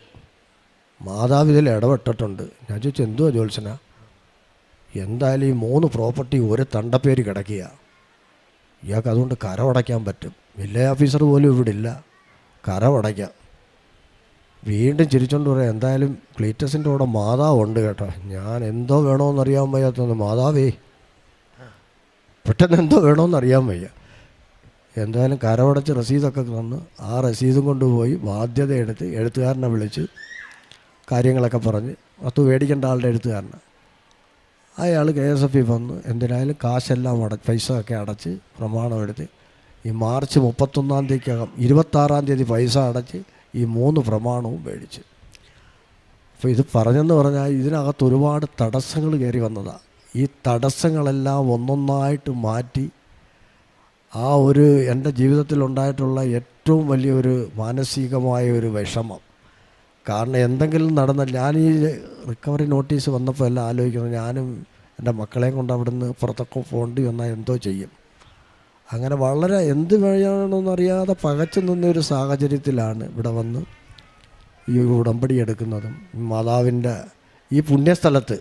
S4: മാതാവ് ഇതിൽ ഇടപെട്ടിട്ടുണ്ട്. ഞാൻ ചോദിച്ചു, എന്തുവാ ജോത്സന? എന്തായാലും ഈ 3 പ്രോപ്പർട്ടി ഒരു തണ്ടപ്പേര് കിടക്കുക, ഇയാൾക്ക് അതുകൊണ്ട് കരമടയ്ക്കാൻ പറ്റും, വില്ലേജ് ഓഫീസർ പോലും ഇവിടെ ഇല്ല, കരമടയ്ക്കാം. വീണ്ടും ചിരിച്ചോണ്ട് പറയാം, എന്തായാലും ക്ലീറ്റസിൻ്റെ കൂടെ മാതാവുണ്ട് കേട്ടോ. ഞാൻ എന്തോ വേണമെന്നറിയാൻ വയ്യാത്തത്, മാതാവേ പെട്ടെന്ന് എന്തോ വേണമെന്നറിയാൻ വയ്യ. എന്തായാലും കരമടച്ച് രസീതൊക്കെ തന്ന് ആ രസീതും കൊണ്ടുപോയി ബാധ്യത എടുത്ത് എഴുത്തുകാരനെ വിളിച്ച് കാര്യങ്ങളൊക്കെ പറഞ്ഞ്, അത് മേടിക്കേണ്ട ആളുടെ എഴുത്തുകാരനെ, അയാൾ KSF വന്ന് എന്തിനായാലും കാശെല്ലാം പൈസ ഒക്കെ അടച്ച് പ്രമാണം എടുത്ത് ഈ മാർച്ച് 31-ാം തീയതിക്കകം 26-ാം തീയതി പൈസ അടച്ച് ഈ 3 പ്രമാണവും മേടിച്ച്. അപ്പോൾ ഇത് പറഞ്ഞെന്ന് പറഞ്ഞാൽ ഇതിനകത്ത് ഒരുപാട് തടസ്സങ്ങൾ കയറി വന്നതാണ്. ഈ തടസ്സങ്ങളെല്ലാം ഒന്നൊന്നായിട്ട് മാറ്റി ആ ഒരു എൻ്റെ ജീവിതത്തിലുണ്ടായിട്ടുള്ള ഏറ്റവും വലിയൊരു മാനസികമായ ഒരു വിഷമം. കാരണം എന്തെങ്കിലും നടന്നാൽ ഞാൻ ഈ റിക്കവറി നോട്ടീസ് വന്നപ്പോൾ എല്ലാം ആലോചിക്കുന്നത് ഞാനും എൻ്റെ മക്കളെയും കൊണ്ട് അവിടുന്ന് പുറത്തൊക്കെ പോകേണ്ടി വന്നാൽ എന്തോ ചെയ്യും. അങ്ങനെ വളരെ എന്ത് വഴിയാണെന്നറിയാതെ പകച്ചു നിന്നൊരു സാഹചര്യത്തിലാണ് ഇവിടെ വന്ന് ഈ ഉടമ്പടി എടുക്കുന്നതും മാതാവിൻ്റെ ഈ പുണ്യസ്ഥലത്ത്.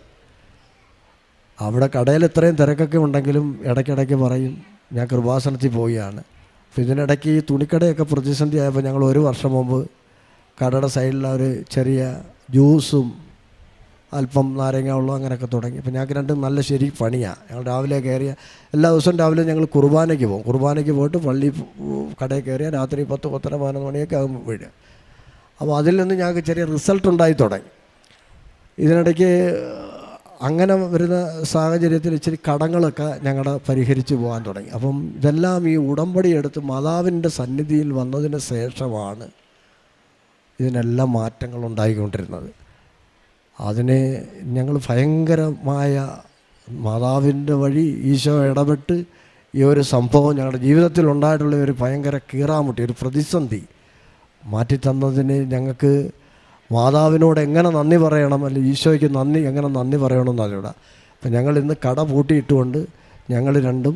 S4: അവിടെ കടയിൽ ഇത്രയും തിരക്കൊക്കെ ഉണ്ടെങ്കിലും ഇടയ്ക്കിടയ്ക്ക് പറയും ഞാൻ കൃപാസനത്തിൽ പോവുകയാണ്. അപ്പോൾ ഇതിനിടയ്ക്ക് ഈ തുണിക്കടയൊക്കെ പ്രതിസന്ധി ആയപ്പോൾ ഞങ്ങൾ 1 വർഷം മുമ്പ് കടയുടെ സൈഡിൽ ഒരു ചെറിയ ജ്യൂസും അല്പം നാരങ്ങ വെള്ളം അങ്ങനെയൊക്കെ തുടങ്ങി. അപ്പോൾ ഞങ്ങൾക്ക് രണ്ടും നല്ല ശരി പണിയാണ്. ഞങ്ങൾ രാവിലെ കയറിയ എല്ലാ ദിവസവും രാവിലെ ഞങ്ങൾ കുർബാനയ്ക്ക് പോകും. കുർബാനയ്ക്ക് പോയിട്ട് പള്ളി കടയിൽ കയറിയാൽ രാത്രി 10, 10, 11 മണിയൊക്കെ ആകുമ്പോൾ വീഴുക. അപ്പോൾ അതിൽ നിന്ന് ഞങ്ങൾക്ക് ചെറിയ റിസൾട്ട് ഉണ്ടായി തുടങ്ങി. ഇതിനിടയ്ക്ക് അങ്ങനെ വരുന്ന സാഹചര്യത്തിൽ ഇച്ചിരി കടങ്ങളൊക്കെ ഞങ്ങളുടെ പരിഹരിച്ച് പോകാൻ തുടങ്ങി. അപ്പം ഇതെല്ലാം ഈ ഉടമ്പടി എടുത്ത് മാതാവിൻ്റെ സന്നിധിയിൽ വന്നതിന് ശേഷമാണ് ഇതിനെല്ലാം മാറ്റങ്ങൾ ഉണ്ടായിക്കൊണ്ടിരുന്നത്. അതിന് ഞങ്ങൾ ഭയങ്കരമായ മാതാവിൻ്റെ വഴി ഈശോ ഇടപെട്ട് ഈ ഒരു സംഭവം ഞങ്ങളുടെ ജീവിതത്തിൽ ഉണ്ടായിട്ടുള്ള ഒരു ഭയങ്കര കീറാമുട്ടി, ഒരു പ്രതിസന്ധി മാറ്റിത്തന്നതിന് ഞങ്ങൾക്ക് മാതാവിനോട് എങ്ങനെ നന്ദി പറയണം, അല്ലെങ്കിൽ ഈശോയ്ക്ക് എങ്ങനെ നന്ദി പറയണമെന്നറിയൂടാ. അപ്പം ഞങ്ങൾ ഇന്ന് കട പൂട്ടിയിട്ടുകൊണ്ട് ഞങ്ങൾ രണ്ടും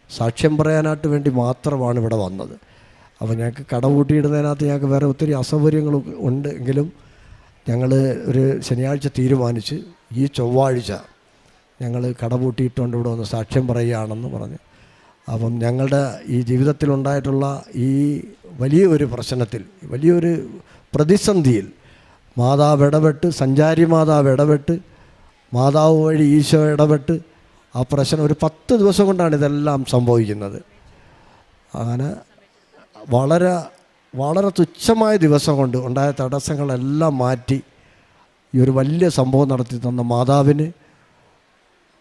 S4: സാക്ഷ്യം പറയാനായിട്ട് വേണ്ടി മാത്രമാണ് ഇവിടെ വന്നത്. അപ്പോൾ ഞങ്ങൾക്ക് കട പൂട്ടിയിടുന്നതിനകത്ത് ഞങ്ങൾക്ക് വേറെ ഒത്തിരി അസൗകര്യങ്ങൾ ഉണ്ട്. എങ്കിലും ഞങ്ങൾ ഒരു ശനിയാഴ്ച തീരുമാനിച്ച് ഈ ചൊവ്വാഴ്ച ഞങ്ങൾ കട പൂട്ടിയിട്ടുകൊണ്ട് ഇവിടെ വന്ന് സാക്ഷ്യം പറയുകയാണെന്ന് പറഞ്ഞു. അപ്പം ഞങ്ങളുടെ ഈ ജീവിതത്തിലുണ്ടായിട്ടുള്ള ഈ വലിയൊരു പ്രശ്നത്തിൽ, വലിയൊരു പ്രതിസന്ധിയിൽ മാതാവ് ഇടപെട്ട്, സഞ്ചാരി മാതാവ് ഇടപെട്ട്, മാതാവ് വഴി ഈശോ ഇടപെട്ട് ആ പ്രശ്നം ഒരു 10 ദിവസം കൊണ്ടാണ് ഇതെല്ലാം സംഭവിക്കുന്നത്. അങ്ങനെ വളരെ വളരെ തുച്ഛമായ ദിവസം കൊണ്ട് ഉണ്ടായ തടസ്സങ്ങളെല്ലാം മാറ്റി ഈ ഒരു വലിയ സംഭവം നടത്തി തന്ന മാതാവിന്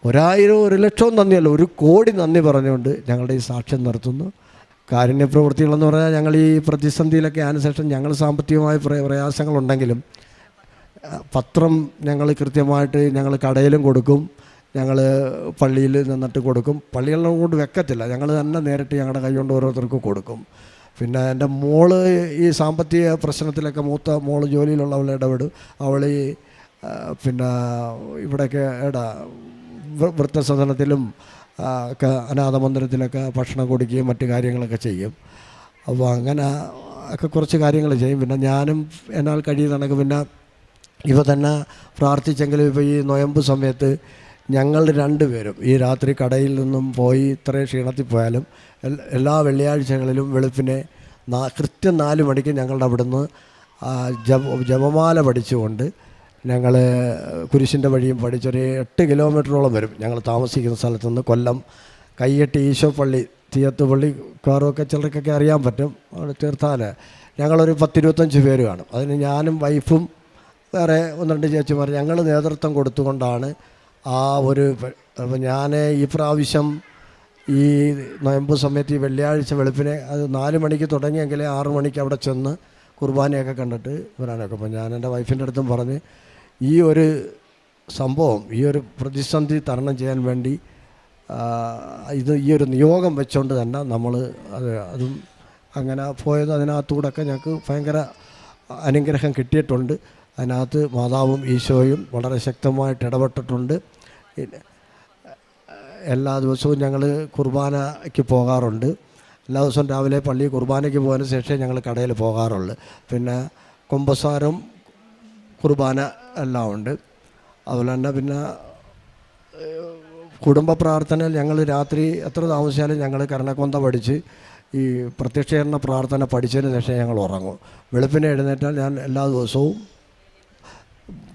S4: 1000, 1,00,000 നന്ദിയല്ല, 1 കോടി നന്ദി പറഞ്ഞുകൊണ്ട് ഞങ്ങളുടെ ഈ സാക്ഷ്യം നടത്തുന്നു. കാരുണ്യ പ്രവൃത്തികളെന്ന് പറഞ്ഞാൽ ഞങ്ങൾ ഈ പ്രതിസന്ധിയിലൊക്കെ അതിനുശേഷം ഞങ്ങൾ സാമ്പത്തികമായ പ്രയാസങ്ങളുണ്ടെങ്കിലും പത്രം ഞങ്ങൾ കൃത്യമായിട്ട് ഞങ്ങൾ കടയിലും കൊടുക്കും, ഞങ്ങൾ പള്ളിയിൽ നിന്നിട്ട് കൊടുക്കും. പള്ളികളിലും കൊണ്ട് വെക്കത്തില്ല, ഞങ്ങൾ തന്നെ നേരിട്ട് ഞങ്ങളുടെ കൈ കൊണ്ട് ഓരോരുത്തർക്കും കൊടുക്കും. പിന്നെ എൻ്റെ മോള് ഈ സാമ്പത്തിക പ്രശ്നത്തിലൊക്കെ മൂത്ത മോള് ജോലിയിലുള്ള അവൾ ഇടപെടും. അവൾ ഈ പിന്നെ ഇവിടെയൊക്കെ വൃദ്ധസദനത്തിലും ഒക്കെ അനാഥ മന്ദിരത്തിലൊക്കെ ഭക്ഷണം കൊടുക്കുകയും മറ്റു കാര്യങ്ങളൊക്കെ ചെയ്യും. അപ്പോൾ അങ്ങനെ ഒക്കെ കുറച്ച് കാര്യങ്ങൾ ചെയ്യും. പിന്നെ ഞാനും എന്നാൽ കഴിയുന്നതൊക്കെ പിന്നെ ഇവ തന്നെ പ്രാർത്ഥിച്ചെങ്കിലും ഇപ്പോൾ ഈ നൊയമ്പ് സമയത്ത് ഞങ്ങൾ 2 പേരും ഈ രാത്രി കടയിൽ നിന്നും പോയി ഇത്രയും ക്ഷീണത്തിൽ പോയാലും എല്ലാ വെള്ളിയാഴ്ചകളിലും വെളുപ്പിനെ കൃത്യം 4 മണിക്ക് ഞങ്ങളുടെ അവിടുന്ന് ജപമാല പഠിച്ചുകൊണ്ട് ഞങ്ങൾ കുരിശിൻ്റെ വഴിയും പഠിച്ചൊരു 8 കിലോമീറ്ററോളം വരും. ഞങ്ങൾ താമസിക്കുന്ന സ്ഥലത്തു നിന്ന് കൊല്ലം കയ്യെട്ടി ഈശോ പള്ളി, തീയത്ത് പള്ളി, കാറുമൊക്കെ ചിലർക്കൊക്കെ അറിയാൻ പറ്റും. അവിടെ തീർത്താൽ ഞങ്ങളൊരു 10-25 പേര് കാണും. അതിന് ഞാനും വൈഫും വേറെ 1-2 ചേച്ചിമാർ ഞങ്ങൾ നേതൃത്വം കൊടുത്തുകൊണ്ടാണ് ആ ഒരു. അപ്പോൾ ഞാൻ ഈ പ്രാവശ്യം ഈ നൊയമ്പ് സമയത്ത് ഈ വെള്ളിയാഴ്ച വെളുപ്പിനെ അത് 4 മണിക്ക് തുടങ്ങിയെങ്കിലേ 6 മണിക്ക് അവിടെ ചെന്ന് കുർബാനയൊക്കെ കണ്ടിട്ട് വരാനൊക്കെ. അപ്പോൾ ഞാൻ എൻ്റെ വൈഫിൻ്റെ അടുത്തും പറഞ്ഞ് ഈ ഒരു സംഭവം, ഈ ഒരു പ്രതിസന്ധി തരണം ചെയ്യാൻ വേണ്ടി ഈ ഒരു നിയോഗം വെച്ചുകൊണ്ട് തന്നെ നമ്മൾ അതും അങ്ങനെ പോയത്. അതിനകത്തൂടെയൊക്കെ ഞങ്ങൾക്ക് ഭയങ്കര അനുഗ്രഹം കിട്ടിയിട്ടുണ്ട്. അതിനകത്ത് മാതാവും ഈശോയും വളരെ ശക്തമായിട്ട് ഇടപെട്ടിട്ടുണ്ട്. എല്ലാ ദിവസവും ഞങ്ങൾ കുർബാനയ്ക്ക് പോകാറുണ്ട്. എല്ലാ ദിവസവും രാവിലെ പള്ളി കുർബാനയ്ക്ക് പോയതിന് ശേഷം ഞങ്ങൾ കടയിൽ പോകാറുള്ളു. പിന്നെ കുമ്പസാരം, കുർബാന എല്ലാം ഉണ്ട്. അതുപോലെ തന്നെ പിന്നെ കുടുംബ പ്രാർത്ഥനയിൽ ഞങ്ങൾ രാത്രി എത്ര താമസിച്ചാലും ഞങ്ങൾ കരണക്കൊന്ത പഠിച്ച് ഈ പ്രത്യക്ഷീകരണ പ്രാർത്ഥന പഠിച്ചതിന് ശേഷം ഞങ്ങൾ ഉറങ്ങും. വെളുപ്പിനെ എഴുന്നേറ്റാൽ ഞാൻ എല്ലാ ദിവസവും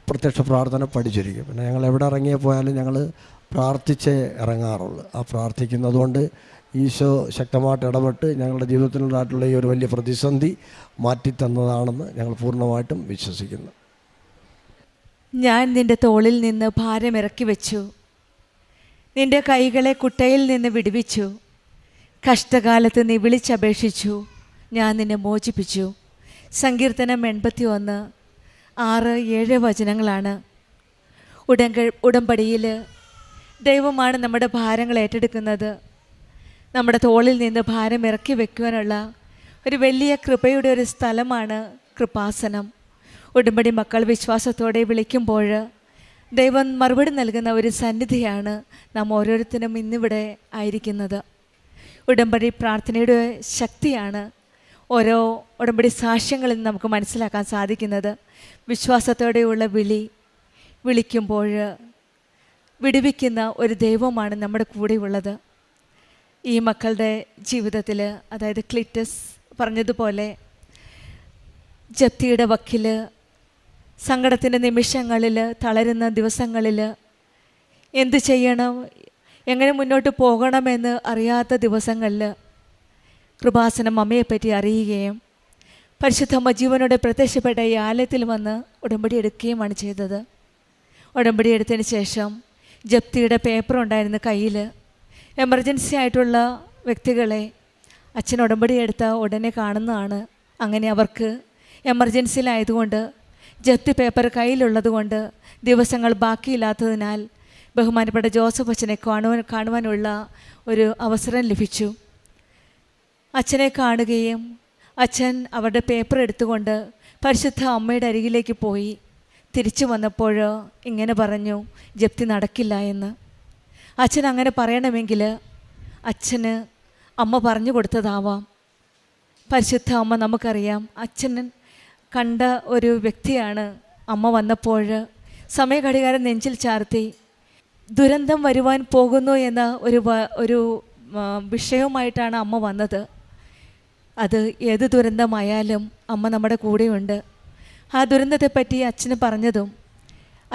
S4: പ്രത്യക്ഷ പ്രാർത്ഥന പഠിച്ചിരിക്കും. പിന്നെ ഞങ്ങൾ എവിടെ ഇറങ്ങിയ പോയാലും ഞങ്ങൾ പ്രാർത്ഥിച്ചേ ഇറങ്ങാറുള്ളൂ. ആ പ്രാർത്ഥിക്കുന്നതുകൊണ്ട് ഈശോ ശക്തമായിട്ട് ഇടപെട്ട് ഞങ്ങളുടെ ജീവിതത്തിലുണ്ടായിട്ടുള്ള ഈ ഒരു വലിയ പ്രതിസന്ധി മാറ്റിത്തന്നതാണെന്ന് ഞങ്ങൾ പൂർണ്ണമായിട്ടും വിശ്വസിക്കുന്നു.
S2: ഞാൻ നിന്റെ തോളിൽ നിന്ന് ഭാരമിറക്കി വെച്ചു, നിന്റെ കൈകളെ കുട്ടയിൽ നിന്ന് വിടുവിച്ചു. കഷ്ടകാലത്ത് നീ വിളിച്ചപേക്ഷിച്ചു, ഞാൻ നിന്നെ മോചിപ്പിച്ചു. സങ്കീർത്തനം 81, 6, 7 വചനങ്ങളാണ്. ഉടമ്പടിയിൽ ദൈവമാണ് നമ്മുടെ ഭാരങ്ങൾ ഏറ്റെടുക്കുന്നത്. നമ്മുടെ തോളിൽ നിന്ന് ഭാരം ഇറക്കി വെക്കുവാനുള്ള ഒരു വലിയ കൃപയുടെ ഒരു സ്ഥലമാണ് കൃപാസനം. ഉടമ്പടി മക്കൾ വിശ്വാസത്തോടെ വിളിക്കുമ്പോൾ ദൈവം മറുപടി നൽകുന്ന ഒരു സന്നിധിയാണ് നാം ഓരോരുത്തരും ഇന്നിവിടെ ആയിരിക്കുന്നത്. ഉടമ്പടി പ്രാർത്ഥനയുടെ ശക്തിയാണ് ഓരോ ഉടമ്പടി സാക്ഷ്യങ്ങളിൽ നിന്ന് നമുക്ക് മനസ്സിലാക്കാൻ സാധിക്കുന്നത്. വിശ്വാസത്തോടെയുള്ള വിളിക്കുമ്പോൾ വിടുവിക്കുന്ന ഒരു ദൈവമാണ് നമ്മുടെ കൂടെയുള്ളത്. ഈ മക്കളുടെ ജീവിതത്തിൽ, അതായത് ക്ലിറ്റസ് പറഞ്ഞതുപോലെ, ജപ്തിയുടെ വക്കിൽ, സങ്കടത്തിൻ്റെ നിമിഷങ്ങളിൽ, തളരുന്ന ദിവസങ്ങളിൽ എന്ത് ചെയ്യണം, എങ്ങനെ മുന്നോട്ട് പോകണമെന്ന് അറിയാത്ത ദിവസങ്ങളിൽ കൃപാസനം അമ്മയെപ്പറ്റി അറിയുകയും പരിശുദ്ധമ്മ ജീവനോടെ പ്രത്യക്ഷപ്പെട്ട ഈ ആലയത്തിൽ വന്ന് ഉടമ്പടി എടുക്കുകയുമാണ് ചെയ്തത്. ഉടമ്പടി എടുത്തതിന് ശേഷം ജപ്തിയുടെ പേപ്പർ ഉണ്ടായിരുന്ന കയ്യിൽ. എമർജൻസി ആയിട്ടുള്ള വ്യക്തികളെ അച്ഛൻ ഉടമ്പടി എടുത്ത ഉടനെ കാണുന്നതാണ്. അങ്ങനെ അവർക്ക് എമർജൻസിയിലായതുകൊണ്ട് ജപ്തി പേപ്പർ കയ്യിലുള്ളത് കൊണ്ട് ദിവസങ്ങൾ ബാക്കിയില്ലാത്തതിനാൽ ബഹുമാനപ്പെട്ട ജോസഫ് അച്ഛനെ കാണുവാനുള്ള ഒരു അവസരം ലഭിച്ചു. അച്ഛനെ കാണുകയും അച്ഛൻ അവരുടെ പേപ്പർ എടുത്തുകൊണ്ട് പരിശുദ്ധ അമ്മയുടെ അരികിലേക്ക് പോയി. തിരിച്ചു വന്നപ്പോൾ ഇങ്ങനെ പറഞ്ഞു, ജപ്തി നടക്കില്ല എന്ന്. അച്ഛൻ അങ്ങനെ പറയണമെങ്കിൽ അച്ഛന് അമ്മ പറഞ്ഞു കൊടുത്തതാവാം. പരിശുദ്ധ അമ്മ നമുക്കറിയാം, അച്ഛൻ കണ്ട ഒരു വ്യക്തിയാണ്. അമ്മ വന്നപ്പോൾ സമയഘടികാരം നെഞ്ചിൽ ചാർത്തി ദുരന്തം വരുവാൻ പോകുന്നു എന്ന ഒരു വിഷയവുമായിട്ടാണ് അമ്മ വന്നത്. അത് ഏത് ദുരന്തമായാലും അമ്മ നമ്മുടെ കൂടെയുണ്ട്. ആ ദുരന്തത്തെപ്പറ്റി അച്ഛന് പറഞ്ഞതും,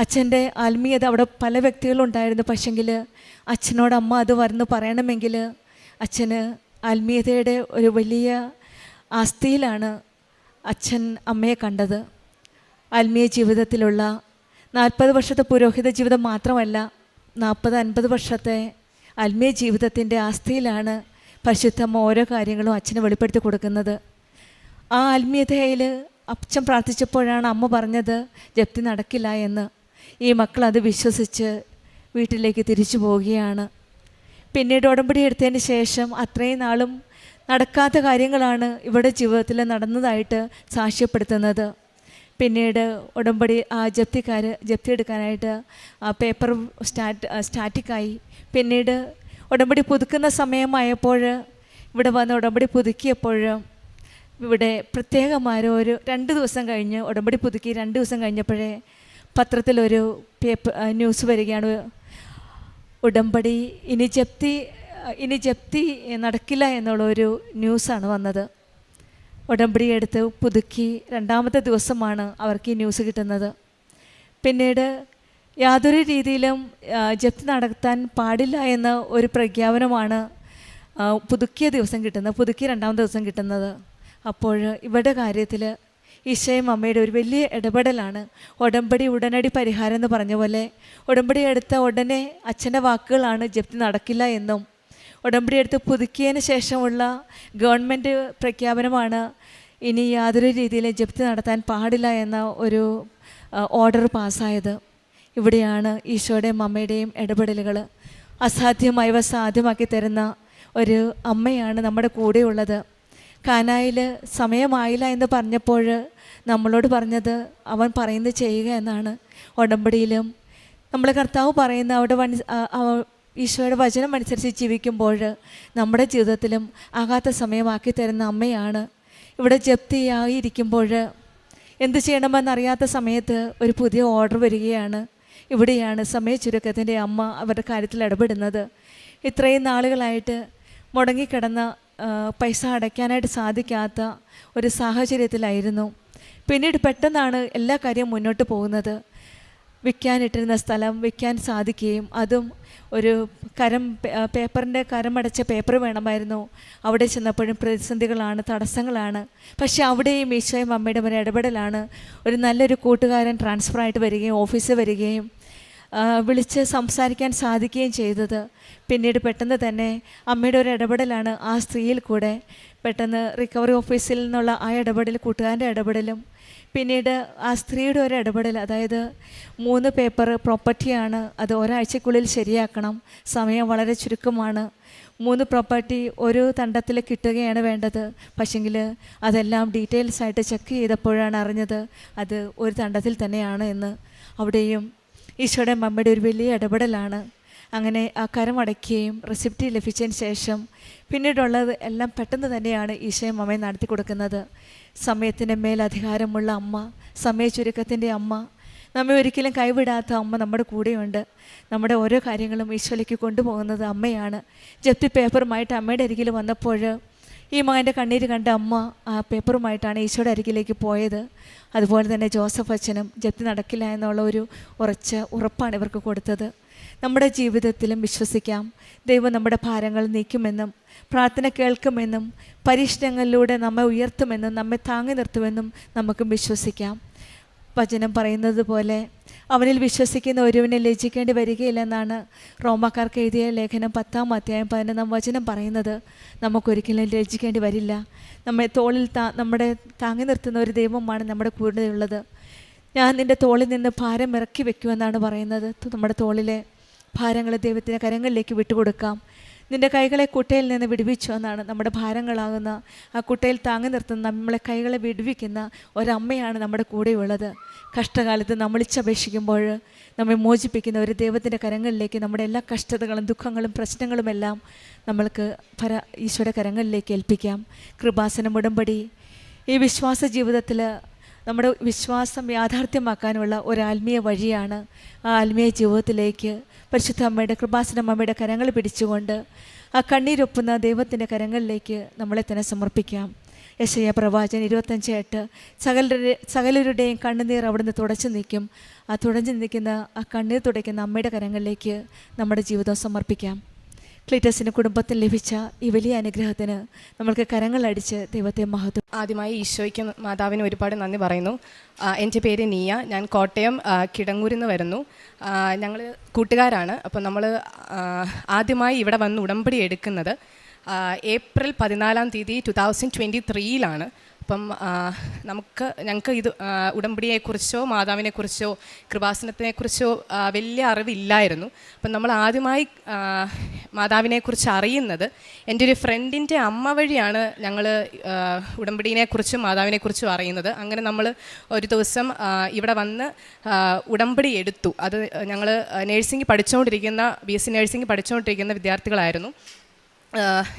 S2: അച്ഛൻ്റെ ആത്മീയത, അവിടെ പല വ്യക്തികളുണ്ടായിരുന്നു. പക്ഷെങ്കിൽ അച്ഛനോട് അമ്മ അത് വരുന്നു പറയണമെങ്കിൽ അച്ഛന് ആത്മീയതയുടെ ഒരു വലിയ ആസ്തിയിലാണ് അച്ഛൻ അമ്മയെ കണ്ടത്. ആത്മീയ ജീവിതത്തിലുള്ള 40 വർഷത്തെ പുരോഹിത ജീവിതം മാത്രമല്ല, 40-50 വർഷത്തെ ആത്മീയ ജീവിതത്തിൻ്റെ ആസ്തിയിലാണ് പരിശുദ്ധമ്മ ഓരോ കാര്യങ്ങളും അച്ഛന് വെളിപ്പെടുത്തി കൊടുക്കുന്നത്. ആ ആത്മീയതയിൽ അച്ഛൻ പ്രാർത്ഥിച്ചപ്പോഴാണ് അമ്മ പറഞ്ഞത് ജപ്തി നടക്കില്ല എന്ന്. ഈ മക്കൾ അത് വിശ്വസിച്ച് വീട്ടിലേക്ക് തിരിച്ചു പോവുകയാണ്. പിന്നീട് ഉടമ്പടി എടുത്തതിന് ശേഷം അത്രയും നാളും നടക്കാത്ത കാര്യങ്ങളാണ് ഇവിടെ ജീവിതത്തിൽ നടന്നതായിട്ട് സാക്ഷ്യപ്പെടുത്തുന്നത്. പിന്നീട് ഉടമ്പടി ജപ്തി എടുക്കാനായിട്ട് ആ പേപ്പർ സ്റ്റാറ്റിക്കായി. പിന്നീട് ഉടമ്പടി പുതുക്കുന്ന സമയമായപ്പോൾ ഇവിടെ വന്ന് ഉടമ്പടി പുതുക്കിയപ്പോൾ ഇവിടെ പ്രത്യേകമായ ഒരു 2 ദിവസം കഴിഞ്ഞ്, ഉടമ്പടി പുതുക്കി 2 ദിവസം കഴിഞ്ഞപ്പോഴേ പത്രത്തിലൊരു ന്യൂസ് വരികയാണ്. ഉടമ്പടി ഇനി ജപ്തി നടക്കില്ല എന്നുള്ളൊരു ന്യൂസാണ് വന്നത്. ഉടമ്പടി എടുത്ത് പുതുക്കി 2ാമത്തെ ദിവസമാണ് അവർക്ക് ഈ ന്യൂസ് കിട്ടുന്നത്. പിന്നീട് യാതൊരു രീതിയിലും ജപ്തി നടത്താൻ പാടില്ല എന്ന ഒരു പ്രഖ്യാപനമാണ് പുതുക്കിയ ദിവസം കിട്ടുന്നത്, പുതുക്കി 2ാമത്തെ ദിവസം കിട്ടുന്നത്. അപ്പോൾ ഇവരുടെ കാര്യത്തിൽ ഈശോയും അമ്മയുടെ ഒരു വലിയ ഇടപെടലാണ്. ഉടമ്പടി ഉടനടി പരിഹാരം എന്ന് പറഞ്ഞ പോലെ ഉടമ്പടി എടുത്ത ഉടനെ അച്ഛൻ്റെ വാക്കുകളാണ് ജപ്തി നടക്കില്ല എന്നും, ഉടമ്പടി എടുത്ത് പുതുക്കിയതിന് ശേഷമുള്ള ഗവൺമെൻറ് പ്രഖ്യാപനമാണ് ഇനി യാതൊരു രീതിയിലും ജപ്തി നടത്താൻ പാടില്ല എന്ന ഒരു ഓർഡർ പാസ്സായത്. ഇവിടെയാണ് ഈശോയുടെയും അമ്മയുടെയും ഇടപെടലുകൾ. അസാധ്യമായവ സാധ്യമാക്കി തരുന്ന ഒരു അമ്മയാണ് നമ്മുടെ കൂടെയുള്ളത്. കാനായിൽ സമയമായില്ല എന്ന് പറഞ്ഞപ്പോൾ നമ്മളോട് പറഞ്ഞത് അവൻ പറയുന്നത് ചെയ്യുക എന്നാണ്. ഉടമ്പടിയിലും നമ്മൾ കർത്താവ് പറയുന്ന അവിടെ ഈശോയുടെ വചനം അനുസരിച്ച് ജീവിക്കുമ്പോൾ നമ്മുടെ ജീവിതത്തിലും ആകാത്ത സമയമാക്കി തരുന്ന അമ്മയാണ്. ഇവിടെ ജപ്തിയായിരിക്കുമ്പോൾ എന്ത് ചെയ്യണമെന്നറിയാത്ത സമയത്ത് ഒരു പുതിയ ഓർഡർ വരികയാണ്. ഇവിടെയാണ് സമയ ചുരുക്കത്തിൻ്റെ അമ്മ അവരുടെ കാര്യത്തിൽ ഇടപെടുന്നത്. ഇത്രയും നാളുകളായിട്ട് മുടങ്ങിക്കിടന്ന പൈസ അടയ്ക്കാനായിട്ട് സാധിക്കാത്ത ഒരു സാഹചര്യത്തിലായിരുന്നു. പിന്നീട് പെട്ടെന്നാണ് എല്ലാ കാര്യവും മുന്നോട്ട് പോകുന്നത്. വിൽക്കാനിട്ടിരുന്ന സ്ഥലം വിൽക്കാൻ സാധിക്കുകയും, അതും ഒരു പേപ്പറിൻ്റെ കരമടച്ച പേപ്പർ വേണമായിരുന്നു. അവിടെ ചെന്നപ്പോഴും പ്രതിസന്ധികളാണ്, തടസ്സങ്ങളാണ്. പക്ഷേ അവിടെയും ഈശോയും അമ്മയുടെ ഒരു ഇടപെടലാണ്. ഒരു നല്ലൊരു കൂട്ടുകാരൻ ട്രാൻസ്ഫറായിട്ട് വരികയും ഓഫീസിൽ വരികയും വിളിച്ച് സംസാരിക്കാൻ സാധിക്കുകയും ചെയ്തത്. പിന്നീട് പെട്ടെന്ന് തന്നെ അമ്മയുടെ ഒരു ഇടപെടലാണ് ആ സ്ത്രീയിൽ കൂടെ. പെട്ടെന്ന് റിക്കവറി ഓഫീസിൽ നിന്നുള്ള ആ ഇടപെടൽ, കൂട്ടുകാരൻ്റെ ഇടപെടലും, പിന്നീട് ആ സ്ത്രീയുടെ ഒരു ഇടപെടൽ, അതായത് 3 പേപ്പർ പ്രോപ്പർട്ടിയാണ്, അത് ഒരാഴ്ചക്കുള്ളിൽ ശരിയാക്കണം, സമയം വളരെ ചുരുക്കമാണ്. 3 പ്രോപ്പർട്ടി ഒരു തണ്ടത്തിൽ കിട്ടുകയാണ് വേണ്ടത്. പക്ഷെങ്കിൽ അതെല്ലാം ഡീറ്റെയിൽസ് ആയിട്ട് ചെക്ക് ചെയ്തപ്പോഴാണ് അറിഞ്ഞത് അത് ഒരു തണ്ടത്തിൽ തന്നെയാണ് എന്ന്. അവിടെയും ഈശോയുടെ മമ്മയുടെ ഒരു വലിയ ഇടപെടലാണ്. അങ്ങനെ ആ കരമടയ്ക്കുകയും റെസിപ്റ്റ് ലഭിച്ചതിന് ശേഷം പിന്നീടുള്ളത് എല്ലാം പെട്ടെന്ന് തന്നെയാണ് ഈശോയും അമ്മയും നടത്തി കൊടുക്കുന്നത്. സമയത്തിൻ്റെ മേൽ അധികാരമുള്ള അമ്മ, സമയ ചുരുക്കത്തിൻ്റെ അമ്മ, നമ്മെ ഒരിക്കലും കൈവിടാത്ത അമ്മ നമ്മുടെ കൂടെയുണ്ട്. നമ്മുടെ ഓരോ കാര്യങ്ങളും ഈശോയിലേക്ക് കൊണ്ടുപോകുന്നത് അമ്മയാണ്. ജപ്തി പേപ്പറുമായിട്ട് അമ്മയുടെ അരികിൽ വന്നപ്പോൾ ഈ മകൻ്റെ കണ്ണീര് കണ്ട അമ്മ ആ പേപ്പറുമായിട്ടാണ് ഈശോയുടെ അരികിലേക്ക് പോയത്. അതുപോലെ തന്നെ ജോസഫ് അച്ഛനും ജപ്തി നടക്കില്ല എന്നുള്ള ഒരു ഉറപ്പാണ് ഇവർക്ക് കൊടുത്തത്. നമ്മുടെ ജീവിതത്തിലും വിശ്വസിക്കാം, ദൈവം നമ്മുടെ ഭാരങ്ങൾ നീക്കുമെന്നും പ്രാർത്ഥന കേൾക്കുമെന്നും പരീക്ഷണങ്ങളിലൂടെ നമ്മെ ഉയർത്തുമെന്നും നമ്മെ താങ്ങി നിർത്തുമെന്നും നമുക്കും വിശ്വസിക്കാം. വചനം പറയുന്നത് പോലെ അവനിൽ വിശ്വസിക്കുന്ന ഒരുവനെ ലജ്ജിക്കേണ്ടി വരികയില്ലെന്നാണ് റോമാക്കാർക്ക് എഴുതിയ ലേഖനം 10-ാം അധ്യായം 11-ാം വചനം പറയുന്നത്. നമുക്കൊരിക്കലും ലജ്ജിക്കേണ്ടി വരില്ല. നമ്മെ തോളിൽ നമ്മുടെ താങ്ങി നിർത്തുന്ന ഒരു ദൈവമാണ് നമ്മുടെ കൂടെയുള്ളത്. ഞാൻ നിൻ്റെ തോളിൽ നിന്ന് ഭാരം ഇറക്കി വെക്കുമെന്നാണ് പറയുന്നത്. നമ്മുടെ തോളിലെ ഭാരങ്ങൾ ദൈവത്തിൻ്റെ കരങ്ങളിലേക്ക് വിട്ടുകൊടുക്കാം. നിൻ്റെ കൈകളെ കുട്ടയിൽ നിന്ന് വിടുവിച്ചു എന്നാണ് നമ്മുടെ ഭാരങ്ങളാകുന്ന ആ കുട്ടയിൽ താങ്ങി നിർത്തുന്ന നമ്മളെ കൈകളെ വിടുവിക്കുന്ന ഒരമ്മയാണ് നമ്മുടെ കൂടെയുള്ളത്. കഷ്ടകാലത്ത് നമ്മളിച്ചപേക്ഷിക്കുമ്പോൾ നമ്മെ മോചിപ്പിക്കുന്ന ഒരു ദൈവത്തിൻ്റെ കരങ്ങളിലേക്ക് നമ്മുടെ എല്ലാ കഷ്ടതകളും ദുഃഖങ്ങളും പ്രശ്നങ്ങളുമെല്ലാം നമ്മൾക്ക് ഈശോയുടെ കരങ്ങളിലേക്ക് ഏൽപ്പിക്കാം. കൃപാസനം ഉടമ്പടി ഈ വിശ്വാസ ജീവിതത്തിൽ നമ്മുടെ വിശ്വാസം യാഥാർത്ഥ്യമാക്കാനുള്ള ഒരു ആത്മീയ വഴിയാണ്. ആ ആത്മീയ ജീവിതത്തിലേക്ക് പരിശുദ്ധ അമ്മയുടെ കൃപാസനം അമ്മയുടെ കരങ്ങൾ പിടിച്ചുകൊണ്ട് ആ കണ്ണീരൊപ്പുന്ന ദൈവത്തിൻ്റെ കരങ്ങളിലേക്ക് നമ്മളെ തന്നെ സമർപ്പിക്കാം. യെശയ്യാ പ്രവാചകൻ 25:8 സകലരുടെയും കണ്ണുനീർ അവിടുന്ന് തുടച്ചു നീക്കും. ആ തുടച്ചു നിൽക്കുന്ന ആ കണ്ണീർ തുടയ്ക്കുന്ന അമ്മയുടെ കരങ്ങളിലേക്ക് നമ്മുടെ ജീവിതം സമർപ്പിക്കാം. ക്ലീറ്റസിന് കുടുംബത്തിൽ ലഭിച്ച ഈ വലിയ അനുഗ്രഹത്തിന് നമ്മൾക്ക് കരങ്ങളടിച്ച് ദൈവത്തെ മഹത്വം.
S5: ആദ്യമായി ഈശോയ്ക്ക് മാതാവിന് ഒരുപാട് നന്ദി പറയുന്നു. എൻ്റെ പേര് നീയ, ഞാൻ കോട്ടയം കിടങ്ങൂരിൽ നിന്ന് വരുന്നു. ഞങ്ങൾ കൂട്ടുകാരാണ്. അപ്പോൾ നമ്മൾ ആദ്യമായി ഇവിടെ വന്ന് ഉടമ്പടി എടുക്കുന്നത് ഏപ്രിൽ 14-ാം തീയതി 2023 അപ്പം ഞങ്ങൾക്ക് ഇത് ഉടമ്പടിയെക്കുറിച്ചോ മാതാവിനെക്കുറിച്ചോ കൃപാസനത്തിനെക്കുറിച്ചോ വലിയ അറിവില്ലായിരുന്നു. അപ്പം നമ്മൾ ആദ്യമായി മാതാവിനെക്കുറിച്ച് അറിയുന്നത് എൻ്റെ ഒരു ഫ്രണ്ടിൻ്റെ അമ്മ വഴിയാണ്. ഞങ്ങൾ ഉടമ്പടിയെക്കുറിച്ചും മാതാവിനെക്കുറിച്ചും അറിയുന്നത്. അങ്ങനെ നമ്മൾ ഒരു ദിവസം ഇവിടെ വന്ന് ഉടമ്പടി എടുത്തു. അത് ഞങ്ങൾ നേഴ്സിംഗ് പഠിച്ചുകൊണ്ടിരിക്കുന്ന BSc നേഴ്സിംഗ് പഠിച്ചുകൊണ്ടിരിക്കുന്ന വിദ്യാർത്ഥികളായിരുന്നു.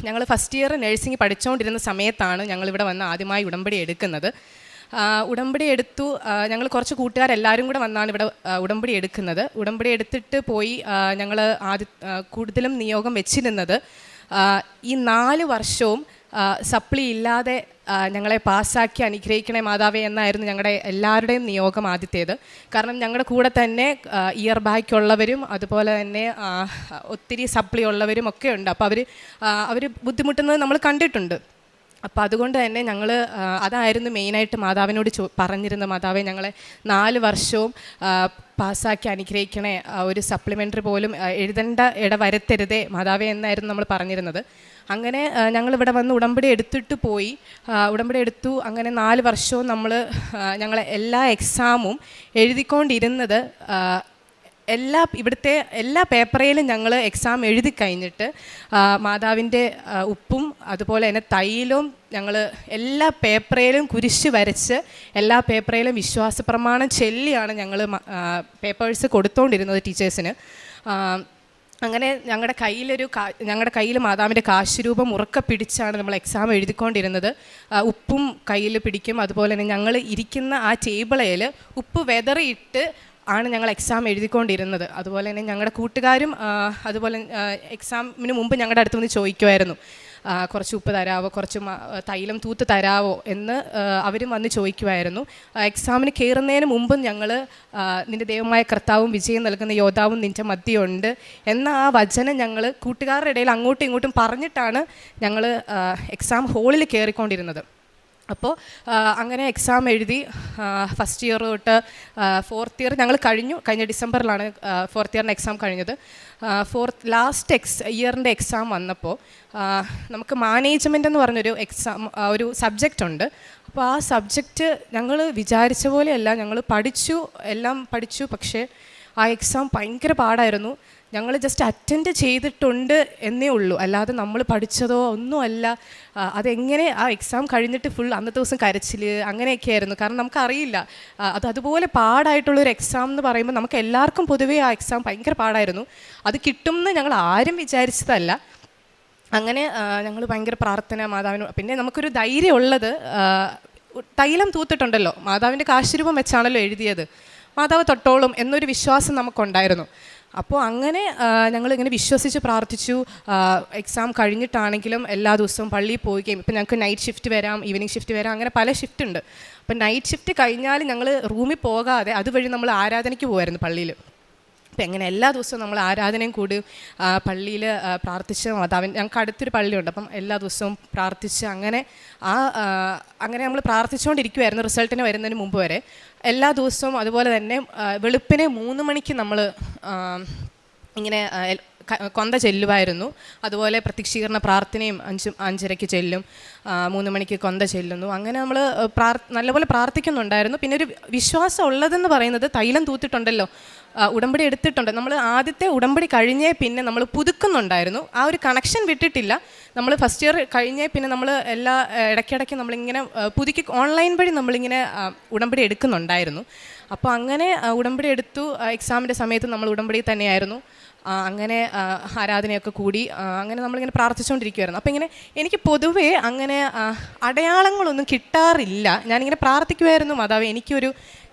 S5: ഞങ്ങൾ ഫസ്റ്റ് ഇയർ നഴ്സിംഗ് പഠിച്ചുകൊണ്ടിരുന്ന സമയത്താണ് ഞങ്ങളിവിടെ വന്ന് ആദ്യമായി ഉടമ്പടി എടുക്കുന്നത്. ഉടമ്പടി എടുത്തു. ഞങ്ങൾ കുറച്ച് കൂട്ടുകാരെല്ലാവരും കൂടെ വന്നാണ് ഇവിടെ ഉടമ്പടി എടുക്കുന്നത്. ഉടമ്പടി എടുത്തിട്ട് പോയി ഞങ്ങൾ കൂടുതലും നിയോഗം വെച്ചിരുന്നത് ഈ 4 വർഷവും സപ്ലി ഇല്ലാതെ ഞങ്ങളെ പാസ്സാക്കി അനുഗ്രഹിക്കണേ മാതാവേ എന്നായിരുന്നു ഞങ്ങളുടെ എല്ലാവരുടെയും നിയോഗം ആദ്യത്തേത്. കാരണം ഞങ്ങളുടെ കൂടെ തന്നെ ഇയർ ബാക്കുള്ളവരും അതുപോലെ തന്നെ ഒത്തിരി സപ്ലി ഉള്ളവരും ഒക്കെ ഉണ്ട്. അപ്പോൾ അവർ ബുദ്ധിമുട്ടുന്നത് നമ്മൾ കണ്ടിട്ടുണ്ട്. അപ്പോൾ അതുകൊണ്ട് തന്നെ ഞങ്ങൾ അതായിരുന്നു മെയിനായിട്ട് മാതാവിനോട് പറഞ്ഞിരുന്നത്. മാതാവേ, ഞങ്ങളെ 4 വർഷവും പാസ്സാക്കി അനുഗ്രഹിക്കണേ, ഒരു സപ്ലിമെൻ്ററി പോലും എഴുതേണ്ട ഇടവരുത്തരുതേ മാതാവേ എന്നായിരുന്നു നമ്മൾ പറഞ്ഞിരുന്നത്. അങ്ങനെ ഞങ്ങളിവിടെ വന്ന് ഉടമ്പടി എടുത്തിട്ട് പോയി. ഉടമ്പടി എടുത്തു. അങ്ങനെ 4 വർഷവും ഞങ്ങളെ എല്ലാ എക്സാമും എഴുതിക്കൊണ്ടിരുന്നത് ഇവിടുത്തെ എല്ലാ പേപ്പറിലും ഞങ്ങൾ എക്സാം എഴുതി കഴിഞ്ഞിട്ട് മാതാവിൻ്റെ ഉപ്പും അതുപോലെ തന്നെ തൈലവും ഞങ്ങൾ എല്ലാ പേപ്പറിലും കുരിശ് വരച്ച് എല്ലാ പേപ്പറിലും വിശ്വാസ പ്രമാണം ചൊല്ലിയാണ് ഞങ്ങൾ പേപ്പേഴ്സ് കൊടുത്തുകൊണ്ടിരുന്നത് ടീച്ചേഴ്സിന്. അങ്ങനെ ഞങ്ങളുടെ കയ്യിൽ മാതാവിൻ്റെ കാശുരൂപം ഉറക്കെ പിടിച്ചാണ് നമ്മൾ എക്സാം എഴുതിക്കൊണ്ടിരുന്നത്. ഉപ്പും കയ്യിൽ പിടിക്കും. അതുപോലെ തന്നെ ഞങ്ങൾ ഇരിക്കുന്ന ആ ടേബിളിൽ ഉപ്പ് വെതറിയിട്ട് ആണ് ഞങ്ങൾ എക്സാം എഴുതിക്കൊണ്ടിരുന്നത്. അതുപോലെ തന്നെ ഞങ്ങളുടെ കൂട്ടുകാരും അതുപോലെ എക്സാമിന് മുമ്പ് ഞങ്ങളുടെ അടുത്ത് വന്ന് ചോദിക്കുമായിരുന്നു, കുറച്ച് ഉപ്പ് തരാവോ, കുറച്ച് തൈലം തൂത്ത് തരാവോ എന്ന് അവരും വന്ന് ചോദിക്കുമായിരുന്നു. എക്സാമിന് കയറുന്നതിന് മുമ്പും ഞങ്ങൾ നിൻ്റെ ദൈവമായ കർത്താവും വിജയം നൽകുന്ന യോദ്ധാവും നിൻ്റെ മധ്യയുണ്ട് എന്ന ആ വചനം ഞങ്ങൾ കൂട്ടുകാരുടെ ഇടയിൽ അങ്ങോട്ടും ഇങ്ങോട്ടും പറഞ്ഞിട്ടാണ് ഞങ്ങൾ എക്സാം ഹാളിൽ കയറിക്കൊണ്ടിരുന്നത്. അപ്പോൾ അങ്ങനെ എക്സാം എഴുതി ഫസ്റ്റ് ഇയർ തൊട്ട് 4th ഇയർ ഞങ്ങൾ കഴിഞ്ഞ ഡിസംബറിലാണ് 4th ഇയറിൻ്റെ എക്സാം കഴിഞ്ഞത്. ലാസ്റ്റ് ഇയറിൻ്റെ എക്സാം വന്നപ്പോൾ നമുക്ക് മാനേജ്മെൻ്റ് എന്ന് പറഞ്ഞൊരു ഒരു സബ്ജക്റ്റ് ഉണ്ട്. അപ്പോൾ ആ സബ്ജക്റ്റ് ഞങ്ങൾ വിചാരിച്ച പോലെയല്ല, ഞങ്ങൾ എല്ലാം പഠിച്ചു. പക്ഷേ ആ എക്സാം ഭയങ്കര പാടായിരുന്നു. ഞങ്ങൾ ജസ്റ്റ് അറ്റൻഡ് ചെയ്തിട്ടുണ്ട് എന്നേ ഉള്ളൂ, അല്ലാതെ നമ്മൾ പഠിച്ചതോ ഒന്നുമല്ല. അതെങ്ങനെ ആ എക്സാം കഴിഞ്ഞിട്ട് ഫുൾ അന്നത്തെ ദിവസം കരച്ചിൽ അങ്ങനെയൊക്കെ ആയിരുന്നു. കാരണം നമുക്കറിയില്ല, അതുപോലെ പാടായിട്ടുള്ളൊരു എക്സാം എന്ന് പറയുമ്പോൾ നമുക്ക് എല്ലാവർക്കും പൊതുവേ ആ എക്സാം ഭയങ്കര പാടായിരുന്നു. അത് കിട്ടുമെന്ന് ഞങ്ങൾ ആരും വിചാരിച്ചതല്ല. അങ്ങനെ ഞങ്ങൾ ഭയങ്കര പ്രാർത്ഥന മാതാവിന്. പിന്നെ നമുക്കൊരു ധൈര്യം ഉള്ളത്, തൈലം തൂത്തിട്ടുണ്ടല്ലോ, മാതാവിൻ്റെ കാശുരൂപം വെച്ചാണല്ലോ എഴുതിയത്, മാതാവ് തൊട്ടോളും എന്നൊരു വിശ്വാസം നമുക്കുണ്ടായിരുന്നു. അപ്പോൾ അങ്ങനെ ഞങ്ങളിങ്ങനെ വിശ്വസിച്ച് പ്രാർത്ഥിച്ചു. എക്സാം കഴിഞ്ഞിട്ടാണെങ്കിലും എല്ലാ ദിവസവും പള്ളിയിൽ പോവുകയും, ഇപ്പം ഞങ്ങൾക്ക് നൈറ്റ് ഷിഫ്റ്റ് വരാം, ഈവനിങ് ഷിഫ്റ്റ് വരാം, അങ്ങനെ പല ഷിഫ്റ്റ് ഉണ്ട്. അപ്പം നൈറ്റ് ഷിഫ്റ്റ് കഴിഞ്ഞാൽ ഞങ്ങൾ റൂമിൽ പോകാതെ അതുവഴി നമ്മൾ ആരാധനയ്ക്ക് പോകുമായിരുന്നു പള്ളിയിൽ. അപ്പം എങ്ങനെ എല്ലാ ദിവസവും നമ്മൾ ആരാധനയും കൂടി പള്ളിയിൽ പ്രാർത്ഥിച്ച് മാതാവിൻ, ഞങ്ങൾക്ക് അടുത്തൊരു പള്ളിയുണ്ട്, അപ്പം എല്ലാ ദിവസവും പ്രാർത്ഥിച്ച് അങ്ങനെ നമ്മൾ പ്രാർത്ഥിച്ചുകൊണ്ടിരിക്കുമായിരുന്നു റിസൾട്ടിന് വരുന്നതിന് മുമ്പ് വരെ എല്ലാ ദിവസവും. അതുപോലെ തന്നെ വെളുപ്പിനെ 3 മണിക്ക് നമ്മൾ ഇങ്ങനെ കൊന്ത ചെല്ലുമായിരുന്നു. അതുപോലെ പ്രത്യക്ഷീകരണ പ്രാർത്ഥനയും 5:30 ചെല്ലും, 3 മണിക്ക് കൊന്ത ചെല്ലുന്നു. അങ്ങനെ നമ്മൾ നല്ലപോലെ പ്രാർത്ഥിക്കുന്നുണ്ടായിരുന്നു. പിന്നെ ഒരു വിശ്വാസം ഉള്ളതെന്ന് പറയുന്നത്, തൈലം തൂത്തിട്ടുണ്ടല്ലോ, ഉടമ്പടി എടുത്തിട്ടുണ്ട്, നമ്മൾ ആദ്യത്തെ ഉടമ്പടി കഴിഞ്ഞേ പിന്നെ നമ്മൾ പുതുക്കുന്നുണ്ടായിരുന്നു. ആ ഒരു കണക്ഷൻ വിട്ടിട്ടില്ല. നമ്മൾ ഫസ്റ്റ് ഇയർ കഴിഞ്ഞേ പിന്നെ നമ്മൾ ഇടയ്ക്കിടയ്ക്ക് നമ്മളിങ്ങനെ പുതുക്കി ഓൺലൈൻ വഴി നമ്മളിങ്ങനെ ഉടമ്പടി എടുക്കുന്നുണ്ടായിരുന്നു. അപ്പോൾ അങ്ങനെ ഉടമ്പടി എടുത്തു. എക്സാമിൻ്റെ സമയത്ത് നമ്മൾ ഉടമ്പടി തന്നെയായിരുന്നു. അങ്ങനെ ആരാധനയൊക്കെ കൂടി അങ്ങനെ നമ്മളിങ്ങനെ പ്രാർത്ഥിച്ചുകൊണ്ടിരിക്കുമായിരുന്നു. അപ്പോൾ ഇങ്ങനെ എനിക്ക് പൊതുവേ അങ്ങനെ അടയാളങ്ങളൊന്നും കിട്ടാറില്ല. ഞാനിങ്ങനെ പ്രാർത്ഥിക്കുമായിരുന്നു, മാതാവേ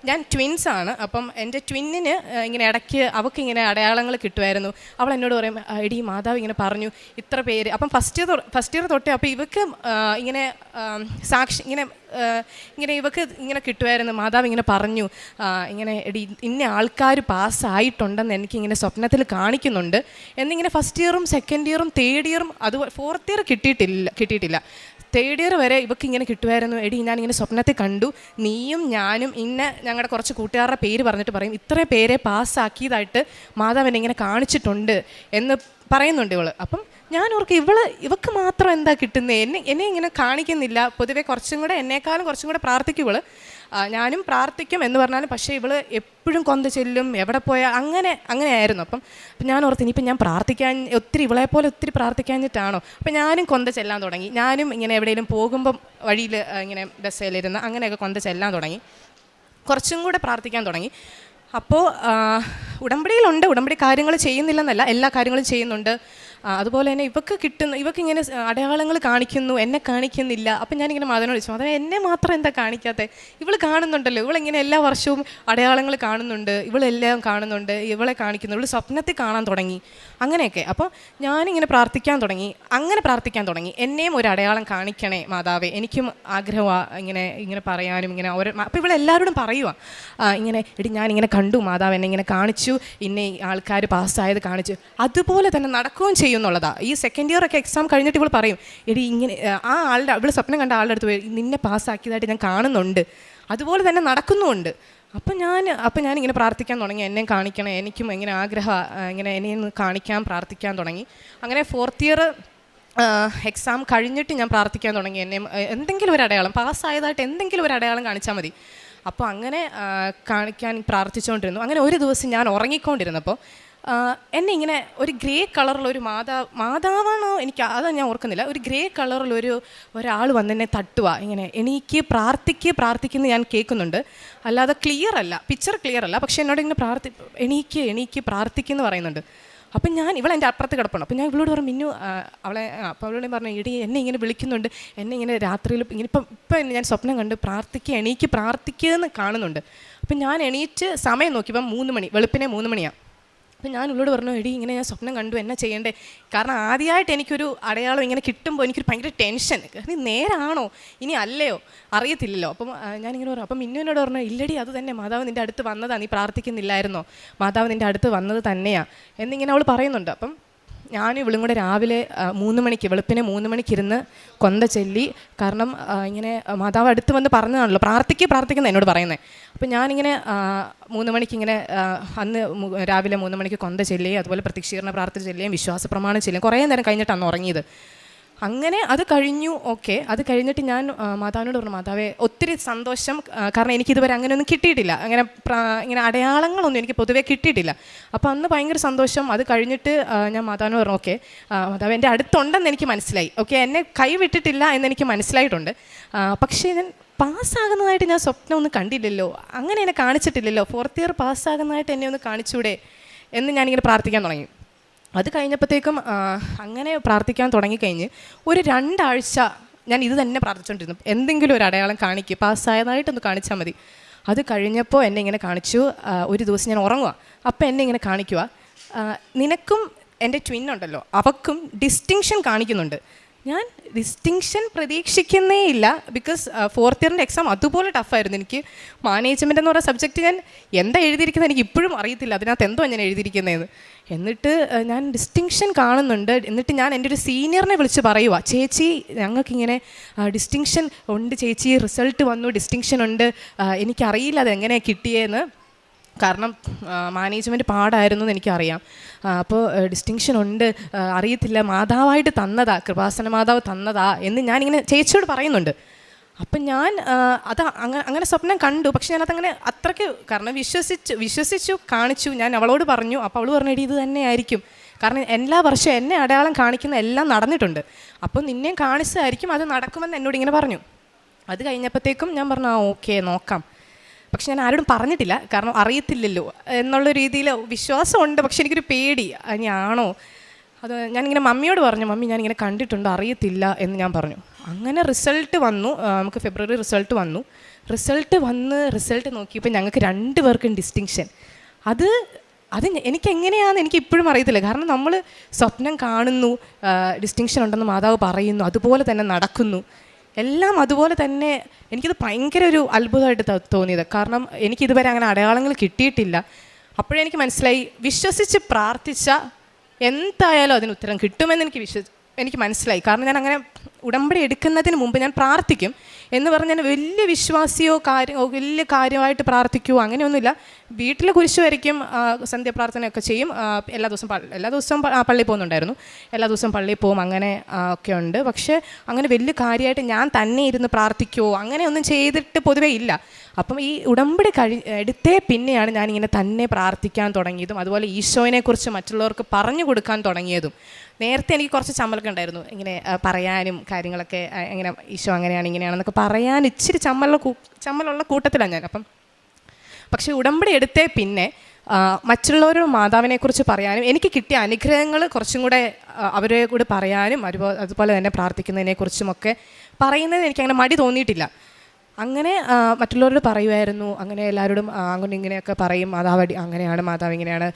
S5: ഞാൻ ട്വിൻസാണ്, അപ്പം എൻ്റെ ട്വിന്നിന് ഇങ്ങനെ ഇടയ്ക്ക് അവൾക്കിങ്ങനെ അടയാളങ്ങൾ കിട്ടുമായിരുന്നു. അവൾ എന്നോട് പറയും, എടി മാതാവ് ഇങ്ങനെ പറഞ്ഞു ഇത്ര പേര്. അപ്പം ഫസ്റ്റ് ഇയർ തൊട്ടേ അപ്പോൾ ഇവക്ക് ഇങ്ങനെ സാക്ഷി ഇങ്ങനെ ഇവക്ക് ഇങ്ങനെ കിട്ടുമായിരുന്നു, മാതാവ് ഇങ്ങനെ പറഞ്ഞു ഇങ്ങനെ എടി ഇന്ന ആൾക്കാർ പാസ്സായിട്ടുണ്ടെന്ന് എനിക്കിങ്ങനെ സ്വപ്നത്തിൽ കാണിക്കുന്നുണ്ട് എന്നിങ്ങനെ. ഫസ്റ്റ് ഇയറും സെക്കൻഡ് ഇയറും തേർഡ് ഇയറും അതുപോലെ ഫോർത്ത് ഇയർ കിട്ടിയിട്ടില്ല. തേർഡ് ഇയർ വരെ ഇവർക്ക് ഇങ്ങനെ കിട്ടുമായിരുന്നു, എടി ഞാനിങ്ങനെ സ്വപ്നത്തിൽ കണ്ടു, നീയും ഞാനും ഞങ്ങളുടെ കുറച്ച് കൂട്ടുകാരുടെ പേര് പറഞ്ഞിട്ട് പറയും, ഇത്ര പേരെ പാസ്സാക്കിയതായിട്ട് മാതാവിനെ ഇങ്ങനെ കാണിച്ചിട്ടുണ്ട് എന്ന് പറയുന്നുണ്ട് ഇവള്. അപ്പം ഞാൻ ഓർക്ക് ഇവക്ക് മാത്രം എന്താ കിട്ടുന്നത്, എന്നെ ഇങ്ങനെ കാണിക്കുന്നില്ല. പൊതുവെ എന്നേക്കാളും കുറച്ചും കൂടെ പ്രാർത്ഥിക്കും ഇവള്. ഞാനും പ്രാർത്ഥിക്കും എന്ന് പറഞ്ഞാലും, പക്ഷേ ഇവള് എപ്പോഴും കൊന്ത ചെല്ലും, എവിടെ പോയാൽ അങ്ങനെയായിരുന്നു. അപ്പം ഞാൻ ഓർത്ത് ഇനിയിപ്പം ഞാൻ ഇവളെപ്പോലെ ഒത്തിരി പ്രാർത്ഥിക്കാഞ്ഞിട്ടാണോ. അപ്പം ഞാനും കൊന്ത ചെല്ലാൻ തുടങ്ങി. ഞാനും ഇങ്ങനെ എവിടെയെങ്കിലും പോകുമ്പം വഴിയിൽ ഇങ്ങനെ ബസ്സിലിരുന്ന് അങ്ങനെയൊക്കെ കൊന്ത ചെല്ലാൻ തുടങ്ങി, കുറച്ചും കൂടെ പ്രാർത്ഥിക്കാൻ തുടങ്ങി. അപ്പോൾ ഉടമ്പടി കാര്യങ്ങൾ ചെയ്യുന്നില്ലെന്നല്ല, എല്ലാ കാര്യങ്ങളും ചെയ്യുന്നുണ്ട്. അതുപോലെ തന്നെ ഇവക്ക് ഇങ്ങനെ അടയാളങ്ങൾ കാണിക്കുന്നു, എന്നെ കാണിക്കുന്നില്ല. അപ്പം ഞാനിങ്ങനെ മാതാവിനോട് ചോദിച്ചു, മാതാവ് എന്നെ മാത്രം എന്താ കാണിക്കാത്തത്, ഇവൾ കാണുന്നുണ്ടല്ലോ, ഇവളിങ്ങനെ എല്ലാ വർഷവും അടയാളങ്ങൾ കാണുന്നുണ്ട്, ഇവളെല്ലാം കാണുന്നുണ്ട്, ഇവളെ കാണിക്കുന്നു, ഇവൾ സ്വപ്നത്തിൽ കാണാൻ തുടങ്ങി അങ്ങനെയൊക്കെ. അപ്പോൾ ഞാനിങ്ങനെ പ്രാർത്ഥിക്കാൻ തുടങ്ങി, എന്നെയും ഒരു അടയാളം കാണിക്കണേ മാതാവേ, എനിക്കും ആഗ്രഹമാണ് ഇങ്ങനെ പറയാനും ഇങ്ങനെ അപ്പോൾ ഇവളെല്ലാവരോടും പറയുക ഇങ്ങനെ, എടി ഞാനിങ്ങനെ കണ്ടു, മാതാവ് എന്നെ ഇങ്ങനെ കാണിച്ചു, ഇന്നെ ആൾക്കാർ പാസ്സായത് കാണിച്ചു. അതുപോലെ തന്നെ നടക്കുകയും ചെയ്യുന്നുള്ളതാണ്. ഈ സെക്കൻഡ് ഇയർ ഒക്കെ എക്സാം കഴിഞ്ഞിട്ട് ഇവൾ പറയും, എടി ഇങ്ങനെ ഇവൾ സ്വപ്നം കണ്ട ആളുടെ അടുത്ത് പോയി നിന്നെ പാസ്സാക്കിയതായിട്ട് ഞാൻ കാണുന്നുണ്ട്, അതുപോലെ തന്നെ നടക്കുന്നുമുണ്ട്. അപ്പം ഞാനിങ്ങനെ പ്രാർത്ഥിക്കാൻ തുടങ്ങി, എന്നെ കാണിക്കണം, എനിക്കും ഇങ്ങനെ ആഗ്രഹം, ഇങ്ങനെ എന്നെ കാണിക്കാൻ പ്രാർത്ഥിക്കാൻ തുടങ്ങി. അങ്ങനെ ഫോർത്ത് ഇയർ എക്സാം കഴിഞ്ഞിട്ട് ഞാൻ പ്രാർത്ഥിക്കാൻ തുടങ്ങി, എന്നെ എന്തെങ്കിലും ഒരു അടയാളം, പാസ്സായതായിട്ട് എന്തെങ്കിലും ഒരു അടയാളം കാണിച്ചാൽ മതി. അപ്പോൾ അങ്ങനെ കാണിക്കാൻ പ്രാർത്ഥിച്ചുകൊണ്ടിരുന്നു. അങ്ങനെ ഒരു ദിവസം ഞാൻ ഉറങ്ങിക്കൊണ്ടിരുന്നപ്പോൾ എന്നെ ഇങ്ങനെ ഒരു ഗ്രേ കളറിലൊരു മാതാവാണോ അതാ ഞാൻ ഓർക്കുന്നില്ല, ഒരു ഗ്രേ കളിലൊരു ഒരാൾ വന്നെന്നെ തട്ടുക, ഇങ്ങനെ എനിക്ക് പ്രാർത്ഥിക്കുന്ന ഞാൻ കേൾക്കുന്നുണ്ട്, അല്ലാതെ പിക്ചർ ക്ലിയർ അല്ല, പക്ഷെ എന്നോട് ഇങ്ങനെ എണീക്ക് പ്രാർത്ഥിക്കുന്നു പറയുന്നുണ്ട്. അപ്പം ഇവളെ എൻ്റെ അപ്പുറത്ത് കിടപ്പണം. അപ്പം ഞാൻ ഇവളോട് പറഞ്ഞു, മിന്നു അപ്പോൾ അവളോട് പറഞ്ഞു, ഇടി എന്നെ ഇങ്ങനെ വിളിക്കുന്നുണ്ട്, എന്നെ ഇങ്ങനെ രാത്രിയിൽ ഇങ്ങനെ ഇപ്പം ഞാൻ സ്വപ്നം കണ്ട് എണീക്ക് പ്രാർത്ഥിക്കുകയെന്ന് കാണുന്നുണ്ട്. അപ്പം ഞാൻ എണീറ്റ് സമയം നോക്കിയപ്പം 3 മണി, വെളുപ്പിനെ 3 മണിയാണ്. അപ്പം ഞാൻ ഇവളോട് പറഞ്ഞു, എടി ഇങ്ങനെ ഞാൻ സ്വപ്നം കണ്ടു, എന്നാ ചെയ്യണ്ടേ? കാരണം ആദ്യമായിട്ട് എനിക്കൊരു അടയാളം ഇങ്ങനെ കിട്ടുമ്പോൾ എനിക്കൊരു ഭയങ്കര ടെൻഷൻ, നീ നേരാണോ ഇനി അല്ലയോ അറിയത്തില്ലല്ലോ. അപ്പം ഞാനിങ്ങനെ പറഞ്ഞു. അപ്പം മിന്നുവിനോട് പറഞ്ഞു, ഇല്ലടി അത് തന്നെ, മാതാവ് നിൻ്റെ അടുത്ത് വന്നതാണ്, നീ പ്രാർത്ഥിക്കുന്നില്ലായിരുന്നോ, മാതാവ് നിൻ്റെ അടുത്ത് വന്നത് തന്നെയാണ് എന്നിങ്ങനെ അവൾ പറയുന്നുണ്ട്. അപ്പം ഞാനും ഇവളും കൂടെ രാവിലെ 3 മണിക്ക്, വെളുപ്പിനെ 3 മണിക്കിരുന്ന് കൊന്ത ചൊല്ലി. കാരണം ഇങ്ങനെ മാതാവ് അടുത്ത് വന്ന് പറഞ്ഞതാണല്ലോ, പ്രാർത്ഥിക്കുന്ന എന്നോട് പറയുന്നത്. അപ്പം ഞാനിങ്ങനെ 3 മണിക്കിങ്ങനെ അന്ന് രാവിലെ 3 മണിക്ക് കൊന്ത ചൊല്ലുകയും അതുപോലെ പ്രത്യക്ഷീകരണ പ്രാർത്ഥന ചൊല്ലുകയും വിശ്വാസ പ്രമാണം ചൊല്ലുകയും കുറേ നേരം കഴിഞ്ഞിട്ടാണ് ഉറങ്ങിയത്. അങ്ങനെ അത് കഴിഞ്ഞു. ഓക്കെ, അത് കഴിഞ്ഞിട്ട് ഞാൻ മാതാവിനോട് പറഞ്ഞു, മാതാവേ ഒത്തിരി സന്തോഷം, കാരണം എനിക്കിതുവരെ അങ്ങനെയൊന്നും കിട്ടിയിട്ടില്ല, ഇങ്ങനെ അടയാളങ്ങളൊന്നും എനിക്ക് പൊതുവേ കിട്ടിയിട്ടില്ല. അപ്പോൾ അന്ന് ഭയങ്കര സന്തോഷം. അത് കഴിഞ്ഞിട്ട് ഞാൻ മാതാവിനോട് പറഞ്ഞു, ഓക്കെ മാതാവ് എൻ്റെ അടുത്തുണ്ടെന്ന് എനിക്ക് മനസ്സിലായി, ഓക്കെ എന്നെ കൈവിട്ടിട്ടില്ല എന്നെനിക്ക് മനസ്സിലായിട്ടുണ്ട്. പക്ഷേ ഞാൻ പാസ്സാകുന്നതായിട്ട് ഞാൻ സ്വപ്നമൊന്നും കണ്ടില്ലല്ലോ, അങ്ങനെ എന്നെ കാണിച്ചിട്ടില്ലല്ലോ, 4th ഇയർ പാസ്സാകുന്നതായിട്ട് എന്നെ ഒന്ന് കാണിച്ചൂടെ എന്ന് ഞാനിങ്ങനെ പ്രാർത്ഥിക്കാൻ തുടങ്ങി. അത് കഴിഞ്ഞപ്പോഴത്തേക്കും അങ്ങനെ പ്രാർത്ഥിക്കാൻ തുടങ്ങിക്കഴിഞ്ഞ് ഒരു 2 ആഴ്ച ഞാൻ ഇത് തന്നെ പ്രാർത്ഥിച്ചുകൊണ്ടിരുന്നു, എന്തെങ്കിലും ഒരു അടയാളം കാണിക്കുക, പാസ്സായതായിട്ടൊന്ന് കാണിച്ചാൽ മതി. അത് കഴിഞ്ഞപ്പോൾ എന്നെ ഇങ്ങനെ കാണിച്ചു. ഒരു ദിവസം ഞാൻ ഉറങ്ങുക, അപ്പോൾ എന്നെ ഇങ്ങനെ കാണിക്കുക, നിനക്കും എൻ്റെ ട്വിന്നുണ്ടല്ലോ അവക്കും ഡിസ്റ്റിങ്ഷൻ കാണിക്കുന്നുണ്ട്. ഞാൻ ഡിസ്റ്റിങ്ഷൻ പ്രതീക്ഷിക്കുന്നേ ഇല്ല, ബിക്കോസ് 4th ഇയറിൻ്റെ എക്സാം അതുപോലെ ടഫായിരുന്നു. എനിക്ക് മാനേജ്മെൻറ്റ് എന്ന് പറയുന്ന സബ്ജക്റ്റ് ഞാൻ എന്താ എഴുതിയിരിക്കുന്നത് എനിക്ക് ഇപ്പോഴും അറിയത്തില്ല, അതിനകത്ത് എന്തോ ഞാൻ എഴുതിയിരിക്കുന്നതെന്ന്. എന്നിട്ട് ഞാൻ ഡിസ്റ്റിങ്ഷൻ കാണുന്നുണ്ട്. എന്നിട്ട് ഞാൻ എൻ്റെ ഒരു സീനിയറിനെ വിളിച്ച് പറയുക, ചേച്ചി ഞങ്ങൾക്കിങ്ങനെ ഡിസ്റ്റിങ്ഷൻ ഉണ്ട് ചേച്ചി, റിസൾട്ട് വന്നു, ഡിസ്റ്റിങ്ഷൻ ഉണ്ട്, എനിക്കറിയില്ല അതെങ്ങനെയാണ് കിട്ടിയതെന്ന്, കാരണം മാനേജ്മെൻറ്റ് പാടായിരുന്നു എന്ന് എനിക്കറിയാം. അപ്പോൾ ഡിസ്റ്റിങ്ഷൻ ഉണ്ട്, അറിയത്തില്ല, മാതാവായിട്ട് തന്നതാ, കൃപാസന മാതാവ് തന്നതാ എന്ന് ഞാനിങ്ങനെ ചേച്ചിയോട് പറയുന്നുണ്ട്. അപ്പം ഞാൻ അങ്ങനെ സ്വപ്നം കണ്ടു. പക്ഷെ ഞാനതങ്ങനെ അത്രയ്ക്ക്, കാരണം വിശ്വസിച്ചു കാണിച്ചു. ഞാൻ അവളോട് പറഞ്ഞു. അപ്പോൾ അവൾ പറഞ്ഞു, ഇത് തന്നെ ആയിരിക്കും, കാരണം എല്ലാ വർഷവും എന്നെ അടയാളം കാണിക്കുന്ന എല്ലാം നടന്നിട്ടുണ്ട്, അപ്പോൾ നിന്നെയും കാണിച്ചതായിരിക്കും, അത് നടക്കുമെന്ന് എന്നോട് ഇങ്ങനെ പറഞ്ഞു. അത് കഴിഞ്ഞപ്പോഴത്തേക്കും ഞാൻ പറഞ്ഞു, ഓക്കെ നോക്കാം. പക്ഷെ ഞാൻ ആരോടും പറഞ്ഞിട്ടില്ല, കാരണം അറിയത്തില്ലല്ലോ എന്നുള്ള രീതിയിൽ വിശ്വാസമുണ്ട്. പക്ഷെ എനിക്കൊരു പേടി, ഇനി ആണോ. അത് ഞാനിങ്ങനെ മമ്മിയോട് പറഞ്ഞു, മമ്മി ഞാനിങ്ങനെ കണ്ടിട്ടുണ്ട്, അറിയത്തില്ല എന്ന് ഞാൻ പറഞ്ഞു. അങ്ങനെ റിസൾട്ട് വന്നു, നമുക്ക് ഫെബ്രുവരി റിസൾട്ട് വന്നു. റിസൾട്ട് നോക്കിയപ്പോൾ ഞങ്ങൾക്ക് 2 പേർക്കും ഡിസ്റ്റിങ്ഷൻ. അത് എനിക്കെങ്ങനെയാണെന്ന് എനിക്ക് ഇപ്പോഴും അറിയത്തില്ല, കാരണം നമ്മൾ സ്വപ്നം കാണുന്നു, ഡിസ്റ്റിങ്ഷൻ ഉണ്ടെന്ന് മാതാവ് പറയുന്നു, അതുപോലെ തന്നെ നടക്കുന്നു, എല്ലാം അതുപോലെ തന്നെ. എനിക്കത് ഭയങ്കര ഒരു അത്ഭുതമായിട്ട് തോന്നിയത്, കാരണം എനിക്കിതുവരെ അങ്ങനെ അടയാളങ്ങൾ കിട്ടിയിട്ടില്ല. അപ്പോഴെനിക്ക് മനസ്സിലായി, വിശ്വസിച്ച് പ്രാർത്ഥിച്ച എന്തായാലും അതിന് ഉത്തരം കിട്ടുമെന്ന് എനിക്ക് മനസ്സിലായി. കാരണം ഞാൻ അങ്ങനെ ഉടമ്പടി എടുക്കുന്നതിന് മുമ്പ് ഞാൻ പ്രാർത്ഥിക്കും എന്ന് പറഞ്ഞ് ഞാൻ വലിയ വിശ്വാസിയോ വലിയ കാര്യമായിട്ട് പ്രാർത്ഥിക്കുമോ അങ്ങനെയൊന്നുമില്ല. വീട്ടിൽ കുരിശ് വരയ്ക്കും, സന്ധ്യാപ്രാർത്ഥനയൊക്കെ ചെയ്യും, എല്ലാ ദിവസവും പള്ളിയിൽ പോകുന്നുണ്ടായിരുന്നു, എല്ലാ ദിവസവും പള്ളിയിൽ പോകും, അങ്ങനെ ഒക്കെ ഉണ്ട്. പക്ഷേ അങ്ങനെ വലിയ കാര്യമായിട്ട് ഞാൻ തന്നെ ഇരുന്ന് പ്രാർത്ഥിക്കുമോ അങ്ങനെയൊന്നും ചെയ്തിട്ട് പൊതുവേ ഇല്ല. അപ്പം ഈ ഉടമ്പടി എടുത്തേ പിന്നെയാണ് ഞാനിങ്ങനെ തന്നെ പ്രാർത്ഥിക്കാൻ തുടങ്ങിയതും, അതുപോലെ ഈശോയെക്കുറിച്ച് മറ്റുള്ളവർക്ക് പറഞ്ഞു കൊടുക്കാൻ തുടങ്ങിയതും. നേരത്തെ എനിക്ക് കുറച്ച് ചമ്മലൊക്കെ ഉണ്ടായിരുന്നു, ഇങ്ങനെ പറയാനും കാര്യങ്ങളൊക്കെ, ഇങ്ങനെ ഈശോ അങ്ങനെയാണ് ഇങ്ങനെയാണെന്നൊക്കെ പറയാൻ ഇച്ചിരി ചമ്മലുള്ള കൂട്ടത്തിലാണ് ഞാൻ. പക്ഷേ ഉടമ്പടി എടുത്തേ പിന്നെ മറ്റുള്ളവരും മാതാവിനെക്കുറിച്ച് പറയാനും, എനിക്ക് കിട്ടിയ അനുഗ്രഹങ്ങൾ കുറച്ചും കൂടെ അവരെ കൂടെ പറയാനും, അതുപോലെ തന്നെ പ്രാർത്ഥിക്കുന്നതിനെക്കുറിച്ചുമൊക്കെ പറയുന്നതിന് എനിക്കങ്ങനെ മടി തോന്നിയിട്ടില്ല. അങ്ങനെ മറ്റുള്ളവരോട് പറയുമായിരുന്നു, അങ്ങനെ എല്ലാവരോടും അങ്ങനെ ഇങ്ങനെയൊക്കെ പറയും, മാതാവ് അങ്ങനെയാണ്, മാതാവ് ഇങ്ങനെയാണ്,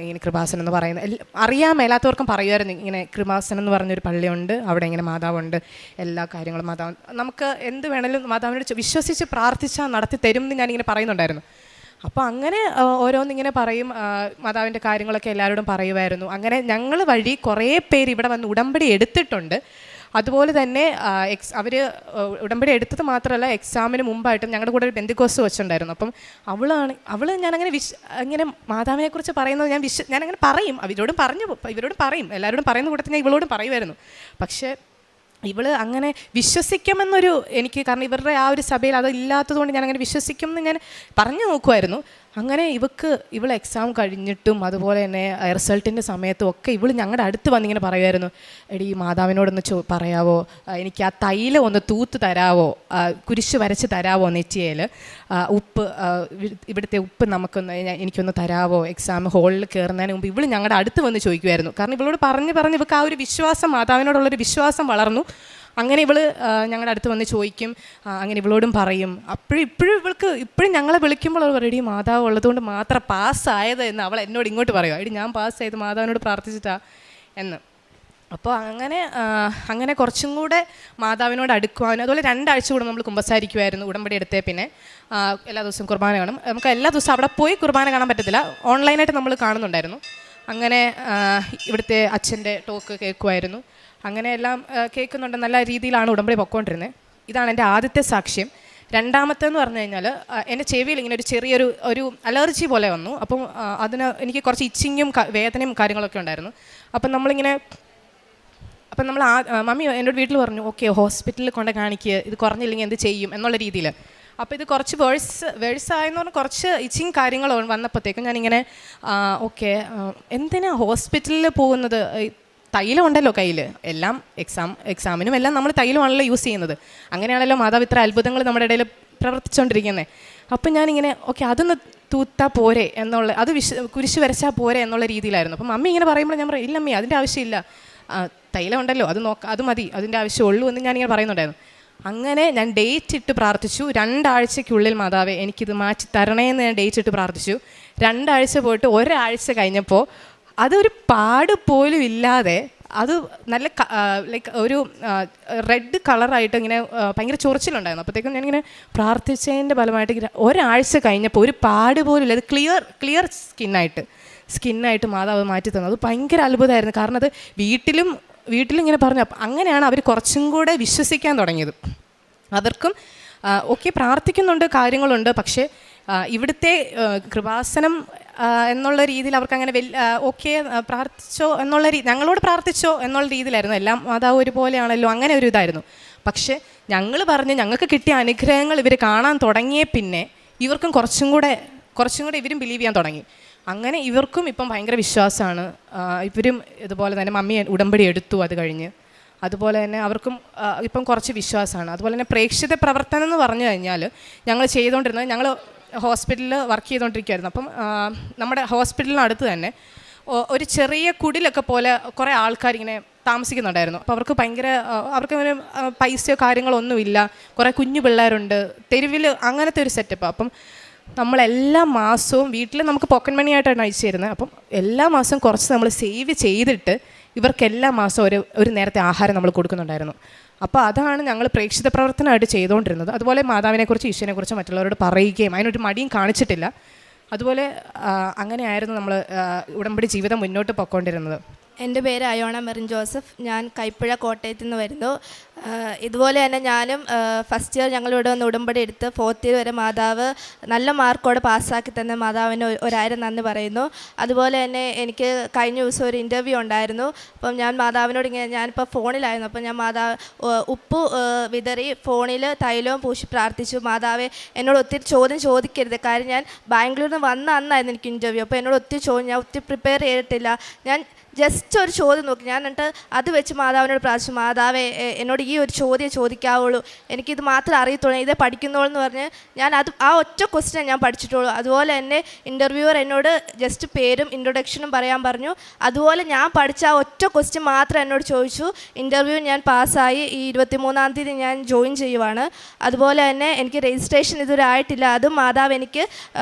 S5: ഇങ്ങനെ കൃപാസനം എന്ന് പറയുന്നത് അറിയാൻ മേലാത്തവർക്കും പറയുമായിരുന്നു. ഇങ്ങനെ കൃപാസനം എന്ന് പറഞ്ഞൊരു പള്ളിയുണ്ട്, അവിടെ ഇങ്ങനെ മാതാവുണ്ട്, എല്ലാ കാര്യങ്ങളും മാതാവ് നമുക്ക് എന്ത് വേണമെങ്കിലും മാതാവിനോട് വിശ്വസിച്ച് പ്രാർത്ഥിച്ചാൽ നടത്തി തരും എന്ന് ഞാനിങ്ങനെ പറയുന്നുണ്ടായിരുന്നു. അപ്പോൾ അങ്ങനെ ഓരോന്നിങ്ങനെ പറയും, മാതാവിൻ്റെ കാര്യങ്ങളൊക്കെ എല്ലാവരോടും പറയുമായിരുന്നു. അങ്ങനെ ഞങ്ങൾ വഴി കുറേ പേര് ഇവിടെ വന്ന് ഉടമ്പടി എടുത്തിട്ടുണ്ട്. അതുപോലെ തന്നെ അവർ ഉടമ്പടി എടുത്തത് മാത്രമല്ല, എക്സാമിന് മുമ്പായിട്ടും ഞങ്ങളുടെ കൂടെ ഒരു ബെന്തിക്കോസ് വെച്ചിട്ടുണ്ടായിരുന്നു. അപ്പം അവൾ ഞാനങ്ങനെ ഇങ്ങനെ മാതാവിനെക്കുറിച്ച് പറയുന്നത് ഞാനങ്ങനെ പറയും, ഇവരോടും പറയും, എല്ലാവരോടും പറയുന്ന കൂട്ടത്തിൽ ഞാൻ ഇവളോടും പറയുമായിരുന്നു. പക്ഷേ ഇവൾ അങ്ങനെ വിശ്വസിക്കുമെന്നൊരു എനിക്ക്, കാരണം ഇവരുടെ ആ ഒരു സഭയിൽ അത് ഇല്ലാത്തതുകൊണ്ട് ഞാനങ്ങനെ വിശ്വസിക്കുമെന്ന് ഞാൻ പറഞ്ഞു നോക്കുമായിരുന്നു. അങ്ങനെ ഇവൾ എക്സാം കഴിഞ്ഞിട്ടും അതുപോലെ തന്നെ റിസൾട്ടിൻ്റെ സമയത്തും ഒക്കെ ഇവൾ ഞങ്ങളുടെ അടുത്ത് വന്നിങ്ങനെ പറയുമായിരുന്നു, എടി മാതാവിനോടൊന്ന് പറയാവോ, എനിക്ക് ആ തൈല ഒന്ന് തൂത്ത് തരാവോ, കുരിശ് വരച്ച് തരാവോ, നെറ്റിയേൽ ഉപ്പ്, ഇവിടുത്തെ ഉപ്പ് എനിക്കൊന്ന് തരാവോ, എക്സാം ഹോളിൽ കയറുന്നതിന് മുമ്പ് ഇവൾ ഞങ്ങളുടെ അടുത്ത് വന്ന് ചോദിക്കുമായിരുന്നു. കാരണം ഇവളോട് പറഞ്ഞ് ഇവൾക്ക് ആ ഒരു വിശ്വാസം, മാതാവിനോടുള്ളൊരു വിശ്വാസം വളർന്നു. അങ്ങനെ ഇവൾ ഞങ്ങളുടെ അടുത്ത് വന്ന് ചോദിക്കും, അങ്ങനെ ഇവളോടും പറയും. ഇപ്പോഴും ഞങ്ങളെ വിളിക്കുമ്പോൾ അവൾ പറയും, മാതാവ് ഉള്ളതുകൊണ്ട് മാത്രം പാസ്സായത് എന്ന് അവൾ എന്നോട് ഇങ്ങോട്ട് പറയുക, എടി ഞാൻ പാസ്സായത് മാതാവിനോട് പ്രാർത്ഥിച്ചിട്ടാ എന്ന്. അപ്പോൾ അങ്ങനെ കുറച്ചും കൂടെ മാതാവിനോട് അടുക്കുവാനും, അതുപോലെ 2 ആഴ്ച കൂടെ നമ്മൾ കുമ്പസാരിക്കുമായിരുന്നു ഉടമ്പടി എടുത്തേ പിന്നെ. എല്ലാ ദിവസവും കുർബാന കാണും. നമുക്ക് എല്ലാ ദിവസവും അവിടെ പോയി കുർബാന കാണാൻ പറ്റത്തില്ല, ഓൺലൈനായിട്ട് നമ്മൾ കാണുന്നുണ്ടായിരുന്നു. അങ്ങനെ ഇവിടുത്തെ അച്ഛൻ്റെ ടോക്ക് കേൾക്കുമായിരുന്നു. അങ്ങനെ എല്ലാം കേൾക്കുന്നുണ്ട്, നല്ല രീതിയിലാണ് ഉടമ്പടി പൊയ്ക്കൊണ്ടിരുന്നത്. ഇതാണ് എൻ്റെ ആദ്യത്തെ സാക്ഷ്യം. രണ്ടാമത്തെന്ന് പറഞ്ഞു കഴിഞ്ഞാൽ എൻ്റെ ചെവിയിൽ ഇങ്ങനെ ഒരു ചെറിയൊരു അലർജി പോലെ വന്നു. അപ്പം അതിന് എനിക്ക് കുറച്ച് ഇച്ചിങ്ങും വേദനയും കാര്യങ്ങളൊക്കെ ഉണ്ടായിരുന്നു. അപ്പം നമ്മളിങ്ങനെ അപ്പം നമ്മൾ മമ്മി എന്നോട് വീട്ടിൽ പറഞ്ഞു, ഓക്കെ ഹോസ്പിറ്റലിൽ കൊണ്ട് കാണിക്കുക, ഇത് കുറഞ്ഞില്ലെങ്കിൽ എന്ത് ചെയ്യും എന്നുള്ള രീതിയിൽ. അപ്പോൾ ഇത് കുറച്ച് വേഴ്സായെന്ന് പറഞ്ഞാൽ കുറച്ച് ഇച്ചിങ് കാര്യങ്ങൾ വന്നപ്പോഴത്തേക്കും ഞാനിങ്ങനെ ഓക്കെ എന്തിനാ ഹോസ്പിറ്റലിൽ പോകുന്നത്, തൈലം ഉണ്ടല്ലോ കയ്യിൽ, എല്ലാം എക്സാമിനും എല്ലാം നമ്മൾ തൈലമാണല്ലോ യൂസ് ചെയ്യുന്നത്. അങ്ങനെയാണല്ലോ മാതാവ് ഇത്ര അത്ഭുതങ്ങൾ നമ്മുടെ ഇടയിൽ പ്രവർത്തിച്ചുകൊണ്ടിരിക്കുന്നത്. അപ്പം ഞാനിങ്ങനെ ഓക്കെ അതൊന്ന് തൂത്താൽ പോരെ എന്നുള്ള, അത് കുരിശ് വരച്ചാൽ പോരെ എന്നുള്ള രീതിയിലായിരുന്നു. അപ്പം മമ്മി ഇങ്ങനെ പറയുമ്പോൾ ഞാൻ പറയും, ഇല്ല അമ്മി അതിൻ്റെ ആവശ്യമില്ല, തൈലം ഉണ്ടല്ലോ അത് അത് മതി, അതിൻ്റെ ആവശ്യമുള്ളൂ എന്ന് ഞാനിങ്ങനെ പറയുന്നുണ്ടായിരുന്നു. അങ്ങനെ ഞാൻ ഡേറ്റ് ഇട്ട് പ്രാർത്ഥിച്ചു. 2 ആഴ്ചയ്ക്കുള്ളിൽ മാതാവേ എനിക്കിത് മാറ്റി തരണേന്ന് ഞാൻ ഡേറ്റ് ഇട്ട് പ്രാർത്ഥിച്ചു. 2 ആഴ്ച പോയിട്ട് 1 ആഴ്ച കഴിഞ്ഞപ്പോൾ അതൊരു പാട് പോലും ഇല്ലാതെ അത് നല്ല ലൈക്ക് ഒരു റെഡ് കളറായിട്ട് ഇങ്ങനെ ഭയങ്കര ചൊറിച്ചിലുണ്ടായിരുന്നു. അപ്പോഴത്തേക്കും ഞാനിങ്ങനെ പ്രാർത്ഥിച്ചതിൻ്റെ ഫലമായിട്ട് 1 ആഴ്ച കഴിഞ്ഞപ്പോൾ ഒരു പാട് പോലും ഇല്ല, അത് ക്ലിയർ സ്കിന്നായിട്ട് മാതാവ് മാറ്റി തന്നു. അത് ഭയങ്കര അത്ഭുതമായിരുന്നു. കാരണം അത് വീട്ടിലിങ്ങനെ പറഞ്ഞു. അങ്ങനെയാണ് അവർ കുറച്ചും കൂടെ വിശ്വസിക്കാൻ തുടങ്ങിയത്. അവർക്കും ഓക്കെ പ്രാർത്ഥിക്കുന്നുണ്ട്, കാര്യങ്ങളുണ്ട്, പക്ഷേ ഇവിടുത്തെ കൃപാസനം എന്നുള്ള രീതിയിൽ അവർക്ക് അങ്ങനെ ഓക്കെ പ്രാർത്ഥിച്ചോ എന്നുള്ള ഞങ്ങളോട് പ്രാർത്ഥിച്ചോ എന്നുള്ള രീതിയിലായിരുന്നു. എല്ലാം മാതാവ് ഒരുപോലെയാണല്ലോ, അങ്ങനെ ഒരു ഇതായിരുന്നു. പക്ഷേ ഞങ്ങൾ പറഞ്ഞ് ഞങ്ങൾക്ക് കിട്ടിയ അനുഗ്രഹങ്ങൾ ഇവർ കാണാൻ തുടങ്ങിയ പിന്നെ ഇവർക്കും കുറച്ചും കൂടെ ഇവരും ബിലീവ് ചെയ്യാൻ തുടങ്ങി. അങ്ങനെ ഇവർക്കും ഇപ്പം ഭയങ്കര വിശ്വാസമാണ്. ഇവരും ഇതുപോലെ തന്നെ മമ്മി ഉടമ്പടി എടുത്തു അത് കഴിഞ്ഞ്. അതുപോലെ തന്നെ അവർക്കും ഇപ്പം കുറച്ച് വിശ്വാസമാണ്. അതുപോലെ തന്നെ പ്രേക്ഷിത പ്രവർത്തനം എന്ന് പറഞ്ഞു കഴിഞ്ഞാൽ ഞങ്ങൾ ചെയ്തുകൊണ്ടിരുന്നത്, ഞങ്ങൾ ഹോസ്പിറ്റലിൽ വർക്ക് ചെയ്തുകൊണ്ടിരിക്കുകയായിരുന്നു. അപ്പം നമ്മുടെ ഹോസ്പിറ്റലിനടുത്ത് തന്നെ ഒരു ചെറിയ കുടിലൊക്കെ പോലെ കുറേ ആൾക്കാരിങ്ങനെ താമസിക്കുന്നുണ്ടായിരുന്നു. അപ്പോൾ അവർക്ക് അങ്ങനെ പൈസയോ കാര്യങ്ങളോ ഒന്നുമില്ല, കുറേ കുഞ്ഞു പിള്ളേരുണ്ട്, തെരുവിൽ അങ്ങനത്തെ ഒരു സെറ്റപ്പ്. അപ്പം നമ്മളെല്ലാ മാസവും വീട്ടിൽ നമുക്ക് പോക്കറ്റ് മണി ആയിട്ടാണ് അയച്ചു തരുന്നത്. അപ്പം എല്ലാ മാസവും കുറച്ച് നമ്മൾ സേവ് ചെയ്തിട്ട് ഇവർക്ക് എല്ലാ മാസവും ഒരു നേരത്തെ ആഹാരം നമ്മൾ കൊടുക്കുന്നുണ്ടായിരുന്നു. അപ്പോൾ അതാണ് ഞങ്ങൾ പ്രേക്ഷിത പ്രവർത്തനമായിട്ട് ചെയ്തുകൊണ്ടിരുന്നത്. അതുപോലെ മാതാവിനെക്കുറിച്ച് ഈശോനെക്കുറിച്ച് മറ്റുള്ളവരോട് പറയുകയും അതിനൊരു മടിയും കാണിച്ചിട്ടില്ല. അതുപോലെ അങ്ങനെയായിരുന്നു നമ്മൾ ഉടമ്പടി ജീവിതം മുന്നോട്ട് പോയിക്കൊണ്ടിരുന്നത്.
S6: എൻ്റെ പേര് അയോണ മെറിൻ ജോസഫ്. ഞാൻ കൈപ്പുഴ കോട്ടയത്ത് നിന്ന് വരുന്നു. ഇതുപോലെ തന്നെ ഞാനും ഫസ്റ്റ് ഇയർ ഞങ്ങളിവിടെ വന്ന് ഉടമ്പടി എടുത്ത് 4th ഇയർ വരെ മാതാവ് നല്ല മാർക്കോടെ പാസ്സാക്കി തന്ന മാതാവിന് 1000 നന്ദി പറയുന്നു. അതുപോലെ തന്നെ എനിക്ക് കഴിഞ്ഞ ദിവസം ഒരു ഇൻ്റർവ്യൂ ഉണ്ടായിരുന്നു. അപ്പം ഞാൻ മാതാവിനോട് ഞാനിപ്പോൾ ഫോണിലായിരുന്നു. അപ്പം ഞാൻ ഉപ്പ് വിതറി ഫോണിൽ തൈലവും പൂശി പ്രാർത്ഥിച്ചു. മാതാവെ എന്നോട് ഒത്തിരി ചോദ്യം ചോദിക്കരുത്, കാര്യം ഞാൻ ബാംഗ്ലൂരിൽ നിന്ന് വന്ന അന്നായിരുന്നു എനിക്ക് ഇൻ്റർവ്യൂ. അപ്പോൾ എന്നോട് ഒത്തിരി ചോദ്യം, ഞാൻ ഒത്തിരി പ്രിപ്പയർ ചെയ്തിട്ടില്ല. ഞാൻ ജസ്റ്റ് ഒരു ചോദ്യം നോക്കി, ഞാൻ എന്നിട്ട് അത് വെച്ച് മാതാവിനോട് പ്രാർത്ഥിച്ചു, മാതാവേ എന്നോട് ഈ ഒരു ചോദ്യം ചോദിക്കാവുള്ളൂ, എനിക്കിത് മാത്രമേ അറിയത്തുള്ളൂ, ഇതേ പഠിക്കുന്നുള്ളൂ എന്ന് പറഞ്ഞ് ഞാൻ ആ ഒറ്റ ക്വസ്റ്റ്യൻ ഞാൻ പഠിച്ചിട്ടുള്ളൂ. അതുപോലെ തന്നെ ഇൻ്റർവ്യൂവർ എന്നോട് ജസ്റ്റ് പേരും ഇൻട്രൊഡക്ഷനും പറയാൻ പറഞ്ഞു. അതുപോലെ ഞാൻ പഠിച്ച ആ ഒറ്റ ക്വസ്റ്റ്യൻ മാത്രം എന്നോട് ചോദിച്ചു. ഇൻ്റർവ്യൂ ഞാൻ പാസ്സായി. ഈ 23-ാം തീയതി ഞാൻ ജോയിൻ ചെയ്യുവാണ്. അതുപോലെ തന്നെ എനിക്ക് രജിസ്ട്രേഷൻ ഇതുവരെ ആയിട്ടില്ല, അതും മാതാവ് എനിക്ക്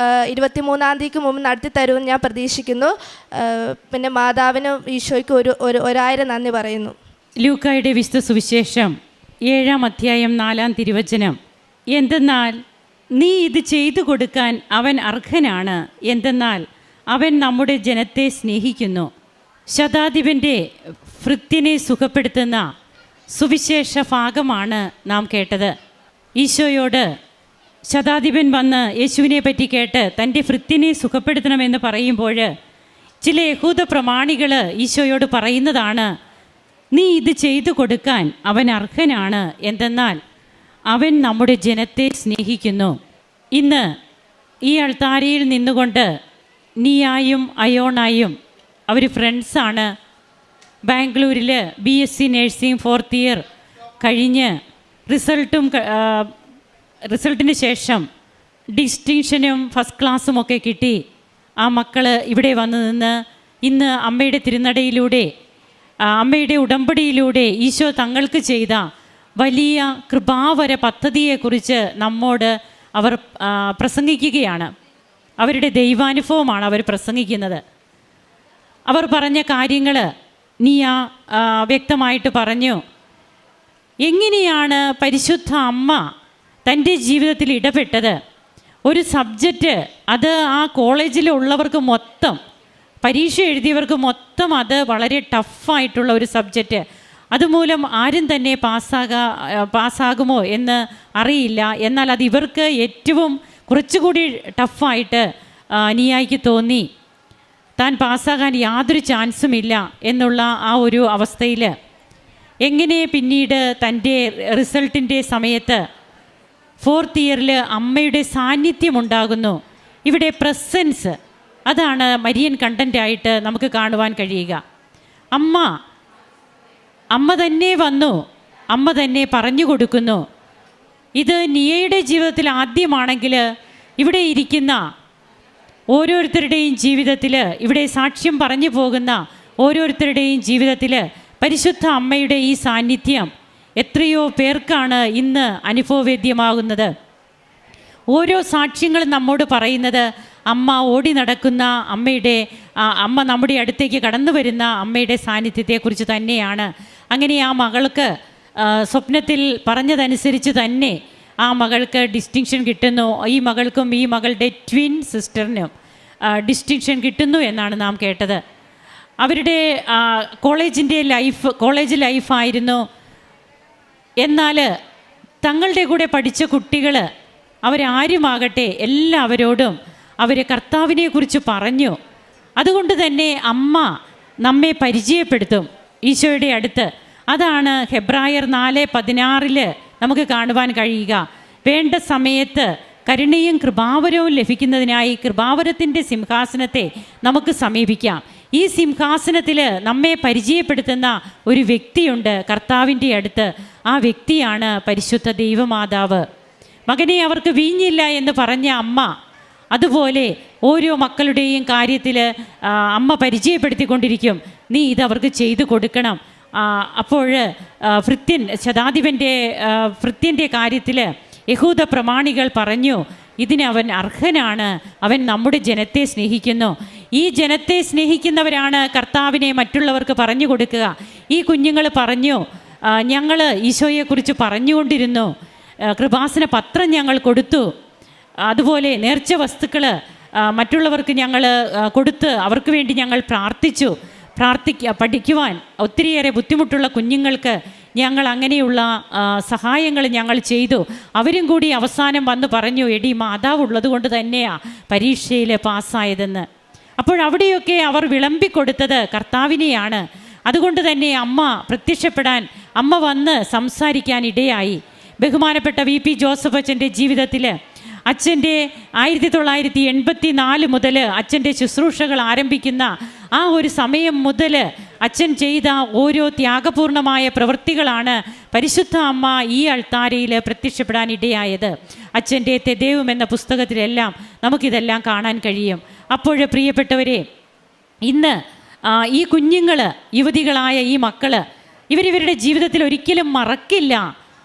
S6: 23-ാം തീയതിക്ക് മുമ്പ് നടത്തി തരുമെന്ന് ഞാൻ പ്രതീക്ഷിക്കുന്നു. പിന്നെ മാതാവിനും ഈശോയ്ക്ക് ഒരു 1000 നന്ദി പറയുന്നു.
S7: ലൂക്കായുടെ വിശുദ്ധ സുവിശേഷം 7-ാം അധ്യായം 4-ാം തിരുവചനം, എന്തെന്നാൽ നീ ഇത് ചെയ്തു കൊടുക്കാൻ അവൻ അർഹനാണ്, എന്തെന്നാൽ അവൻ നമ്മുടെ ജനത്തെ സ്നേഹിക്കുന്നു. ശതാധിപൻ്റെ ഭൃത്യനെ സുഖപ്പെടുത്തുന്ന സുവിശേഷ ഭാഗമാണ് നാം കേട്ടത്. ഈശോയോട് ശതാധിപൻ വന്ന് യേശുവിനെ പറ്റി കേട്ട് തൻ്റെ ഭൃത്യനെ സുഖപ്പെടുത്തണമെന്ന് പറയുമ്പോൾ ചില യഹൂദ പ്രമാണികൾ ഈശോയോട് പറയുന്നതാണ്, നീ ഇത് ചെയ്തു കൊടുക്കാൻ അവൻ അർഹനാണ്, എന്തെന്നാൽ അവൻ നമ്മുടെ ജനത്തെ സ്നേഹിക്കുന്നു. ഇന്ന് ഈ അൾത്താരയിൽ നിന്നുകൊണ്ട് നീയായും അയോണായും അവർ ഫ്രണ്ട്സാണ്. ബാംഗ്ലൂരിൽ BSc നഴ്സിംഗ് 4th ഇയർ കഴിഞ്ഞ് റിസൾട്ടിന് ശേഷം ഡിസ്റ്റിങ്ഷനും ഫസ്റ്റ് ക്ലാസ്സും ഒക്കെ കിട്ടി. ആ മക്കൾ ഇവിടെ വന്നു നിന്ന് ഇന്ന് അമ്മയുടെ തിരുനടയിലൂടെ, അമ്മയുടെ ഉടമ്പടിയിലൂടെ ഈശോ തങ്ങൾക്ക് ചെയ്ത വലിയ കൃപാവര പദ്ധതിയെക്കുറിച്ച് നമ്മോട് അവർ പ്രസംഗിക്കുകയാണ്. അവരുടെ ദൈവാനുഭവമാണ് അവർ പ്രസംഗിക്കുന്നത്. അവർ പറഞ്ഞ കാര്യങ്ങൾ നീയ വ്യക്തമായിട്ട് പറഞ്ഞു. എങ്ങനെയാണ് പരിശുദ്ധ അമ്മ തൻ്റെ ജീവിതത്തിൽ ഇടപെട്ടത്? ഒരു സബ്ജക്റ്റ് അത് ആ കോളേജിലുള്ളവർക്ക് മൊത്തം, പരീക്ഷ എഴുതിയവർക്ക് മൊത്തം അത് വളരെ ടഫായിട്ടുള്ള ഒരു സബ്ജക്റ്റ്. അതുമൂലം ആരും തന്നെ പാസ്സാകുമോ എന്ന് അറിയില്ല. എന്നാൽ അത് ഇവർക്ക് ഏറ്റവും കുറച്ചുകൂടി ടഫായിട്ട് നീയായിക്ക് തോന്നി. താൻ പാസ്സാകാൻ യാതൊരു ചാൻസുമില്ല എന്നുള്ള ആ ഒരു അവസ്ഥയിൽ എങ്ങനെ പിന്നീട് തൻ്റെ റിസൾട്ടിൻ്റെ സമയത്ത് 4th ഇയറിൽ അമ്മയുടെ സാന്നിധ്യം ഉണ്ടാകുന്നു. ഇവിടെ പ്രസൻസ്, അതാണ് മരിയൻ കണ്ടൻ്റായിട്ട് നമുക്ക് കാണുവാൻ കഴിയുക. അമ്മ തന്നെ വന്നു, അമ്മ തന്നെ പറഞ്ഞു കൊടുക്കുന്നു. ഇത് നിയയുടെ ജീവിതത്തിൽ ആദ്യമാണെങ്കിൽ ഇവിടെ ഇരിക്കുന്ന ഓരോരുത്തരുടെയും ജീവിതത്തിൽ, ഇവിടെ സാക്ഷ്യം പറഞ്ഞു പോകുന്ന ഓരോരുത്തരുടെയും ജീവിതത്തിൽ പരിശുദ്ധ അമ്മയുടെ ഈ സാന്നിധ്യം എത്രയോ പേർക്കാണ് ഇന്ന് അനുഭവവേദ്യമാകുന്നത്. ഓരോ സാക്ഷ്യങ്ങളും നമ്മോട് പറയുന്നത് അമ്മ ഓടി നടക്കുന്ന അമ്മ നമ്മുടെ അടുത്തേക്ക് കടന്നു വരുന്ന അമ്മയുടെ സാന്നിധ്യത്തെക്കുറിച്ച് തന്നെയാണ്. അങ്ങനെ ആ മകൾക്ക് സ്വപ്നത്തിൽ പറഞ്ഞതനുസരിച്ച് തന്നെ ആ മകൾക്ക് ഡിസ്റ്റിങ്ഷൻ കിട്ടുന്നു. ഈ മകൾക്കും ഈ മകളുടെ ട്വിൻ സിസ്റ്ററിനും ഡിസ്റ്റിങ്ഷൻ കിട്ടുന്നു എന്നാണ് നാം കേട്ടത്. അവരുടെ കോളേജ് ലൈഫായിരുന്നു. എന്നാൽ തങ്ങളുടെ കൂടെ പഠിച്ച കുട്ടികൾ അവരാരുമാകട്ടെ എല്ലാവരോടും അവർ കർത്താവിനെക്കുറിച്ച് പറഞ്ഞു. അതുകൊണ്ട് തന്നെ അമ്മ നമ്മെ പരിചയപ്പെടുത്തും ഈശോയുടെ അടുത്ത്. അതാണ് ഹെബ്രായർ 4:16 നമുക്ക് കാണുവാൻ കഴിയുക. വേണ്ട സമയത്ത് കരുണയും കൃപാവരവും ലഭിക്കുന്നതിനായി കൃപാവരത്തിൻ്റെ സിംഹാസനത്തെ നമുക്ക് സമീപിക്കാം. ഈ സിംഹാസനത്തിൽ നമ്മെ പരിചയപ്പെടുത്തുന്ന ഒരു വ്യക്തിയുണ്ട് കർത്താവിൻ്റെ അടുത്ത്. ആ വ്യക്തിയാണ് പരിശുദ്ധ ദൈവമാതാവ്. മകനെ അവർക്ക് വീഞ്ഞില്ല എന്ന് പറഞ്ഞ അമ്മ അതുപോലെ ഓരോ മക്കളുടെയും കാര്യത്തിൽ അമ്മ പരിചയപ്പെടുത്തിക്കൊണ്ടിരിക്കും. നീ ഇതവർക്ക് ചെയ്തു കൊടുക്കണം. അപ്പോൾ ഭൃത്യൻ്റെ കാര്യത്തിൽ യഹൂദ പ്രമാണികൾ പറഞ്ഞു, ഇതിനവൻ അർഹനാണ്, അവൻ നമ്മുടെ ജനത്തെ സ്നേഹിക്കുന്നു. ഈ ജനത്തെ സ്നേഹിക്കുന്നവരാണ് കർത്താവിനെ മറ്റുള്ളവർക്ക് പറഞ്ഞു കൊടുക്കുക. ഈ കുഞ്ഞുങ്ങൾ പറഞ്ഞു, ഞങ്ങൾ ഈശോയെക്കുറിച്ച് പറഞ്ഞുകൊണ്ടിരുന്നു, കൃപാസന പത്രം ഞങ്ങൾ കൊടുത്തു, അതുപോലെ നേർച്ച വസ്തുക്കൾ മറ്റുള്ളവർക്ക് ഞങ്ങൾ കൊടുത്ത് അവർക്ക് വേണ്ടി ഞങ്ങൾ പ്രാർത്ഥിച്ചു. പഠിക്കുവാൻ ഒത്തിരിയേറെ ബുദ്ധിമുട്ടുള്ള കുഞ്ഞുങ്ങൾക്ക് ഞങ്ങൾ അങ്ങനെയുള്ള സഹായങ്ങൾ ഞങ്ങൾ ചെയ്തു. അവരും കൂടി അവസാനം വന്ന് പറഞ്ഞു, എടി മാതാവ് ഉള്ളത് കൊണ്ട് തന്നെയാണ് പരീക്ഷയിൽ പാസ്സായതെന്ന്. അപ്പോഴവിടെയൊക്കെ അവർ വിളമ്പിക്കൊടുത്തത് കർത്താവിനെയാണ്. അതുകൊണ്ട് തന്നെ അമ്മ പ്രത്യക്ഷപ്പെടാൻ, അമ്മ വന്ന് സംസാരിക്കാൻ ഇടയായി. ബഹുമാനപ്പെട്ട VP ജോസഫ് അച്ഛൻ്റെ ജീവിതത്തിൽ അച്ഛൻ്റെ 1984 മുതൽ അച്ഛൻ്റെ ശുശ്രൂഷകൾ ആരംഭിക്കുന്ന ആ ഒരു സമയം മുതൽ അച്ഛൻ ചെയ്ത ഓരോ ത്യാഗപൂർണമായ പ്രവൃത്തികളാണ് പരിശുദ്ധ അമ്മ ഈ അൾത്താരയിൽ പ്രത്യക്ഷപ്പെടാൻ ഇടയായത്. അച്ഛൻ്റെ തെദേവും എന്ന പുസ്തകത്തിലെല്ലാം നമുക്കിതെല്ലാം കാണാൻ കഴിയും. അപ്പോൾ പ്രിയപ്പെട്ടവരെ, ഇന്ന് ഈ കുഞ്ഞുങ്ങൾ, യുവതികളായ ഈ മക്കൾ, ഇവരിവരുടെ ജീവിതത്തിൽ ഒരിക്കലും മറക്കില്ല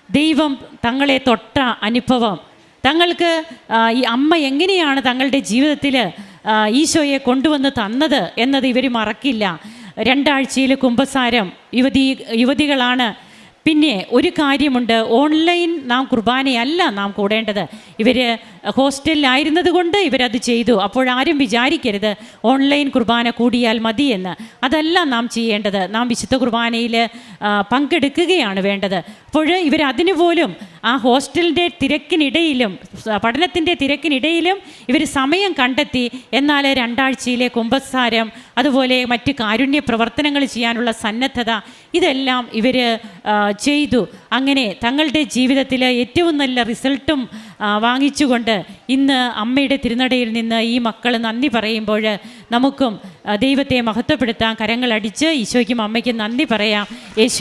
S7: ദൈവം തങ്ങളെ തൊട്ട അനുഭവം. തങ്ങൾക്ക് ഈ അമ്മ എങ്ങനെയാണ് തങ്ങളുടെ ജീവിതത്തിൽ ഈശോയെ കൊണ്ടുവന്ന് തന്നത് എന്നത് ഇവർ മറക്കില്ല. 2 ആഴ്ചയിൽ കുമ്പസാരം യുവതികളാണ്. പിന്നെ ഒരു കാര്യമുണ്ട്, ഓൺലൈൻ നാം കുർബാനയല്ല നാം കൂടേണ്ടത്. ഇവർ ഹോസ്റ്റലിലായിരുന്നത് കൊണ്ട് ഇവരത് ചെയ്തു. അപ്പോഴാരും വിചാരിക്കരുത് ഓൺലൈൻ കുർബാന കൂടിയാൽ മതിയെന്ന്. അതല്ല നാം ചെയ്യേണ്ടത്. നാം വിശുദ്ധ കുർബാനയിൽ പങ്കെടുക്കുകയാണ് വേണ്ടത്. അപ്പോൾ ഇവരതിനു പോലും ആ ഹോസ്റ്റലിൻ്റെ തിരക്കിനിടയിലും പഠനത്തിൻ്റെ തിരക്കിനിടയിലും ഇവർ സമയം കണ്ടെത്തി. എന്നാൽ 2 ആഴ്ചയിലെ കുമ്പസാരം, അതുപോലെ മറ്റ് കാരുണ്യ പ്രവർത്തനങ്ങൾ ചെയ്യാനുള്ള സന്നദ്ധത, ഇതെല്ലാം ഇവർ ചെയ്തു. അങ്ങനെ തങ്ങളുടെ ജീവിതത്തിൽ ഏറ്റവും നല്ല റിസൾട്ടും വാങ്ങിച്ചുകൊണ്ട് ഇന്ന് അമ്മയുടെ തിരുനടയിൽ നിന്ന് ഈ മക്കൾ നന്ദി പറയുമ്പോൾ നമുക്കും ദൈവത്തെ മഹത്വപ്പെടുത്താൻ കരങ്ങളടിച്ച് ഈശോയ്ക്കും അമ്മയ്ക്കും നന്ദി പറയാം. യേശു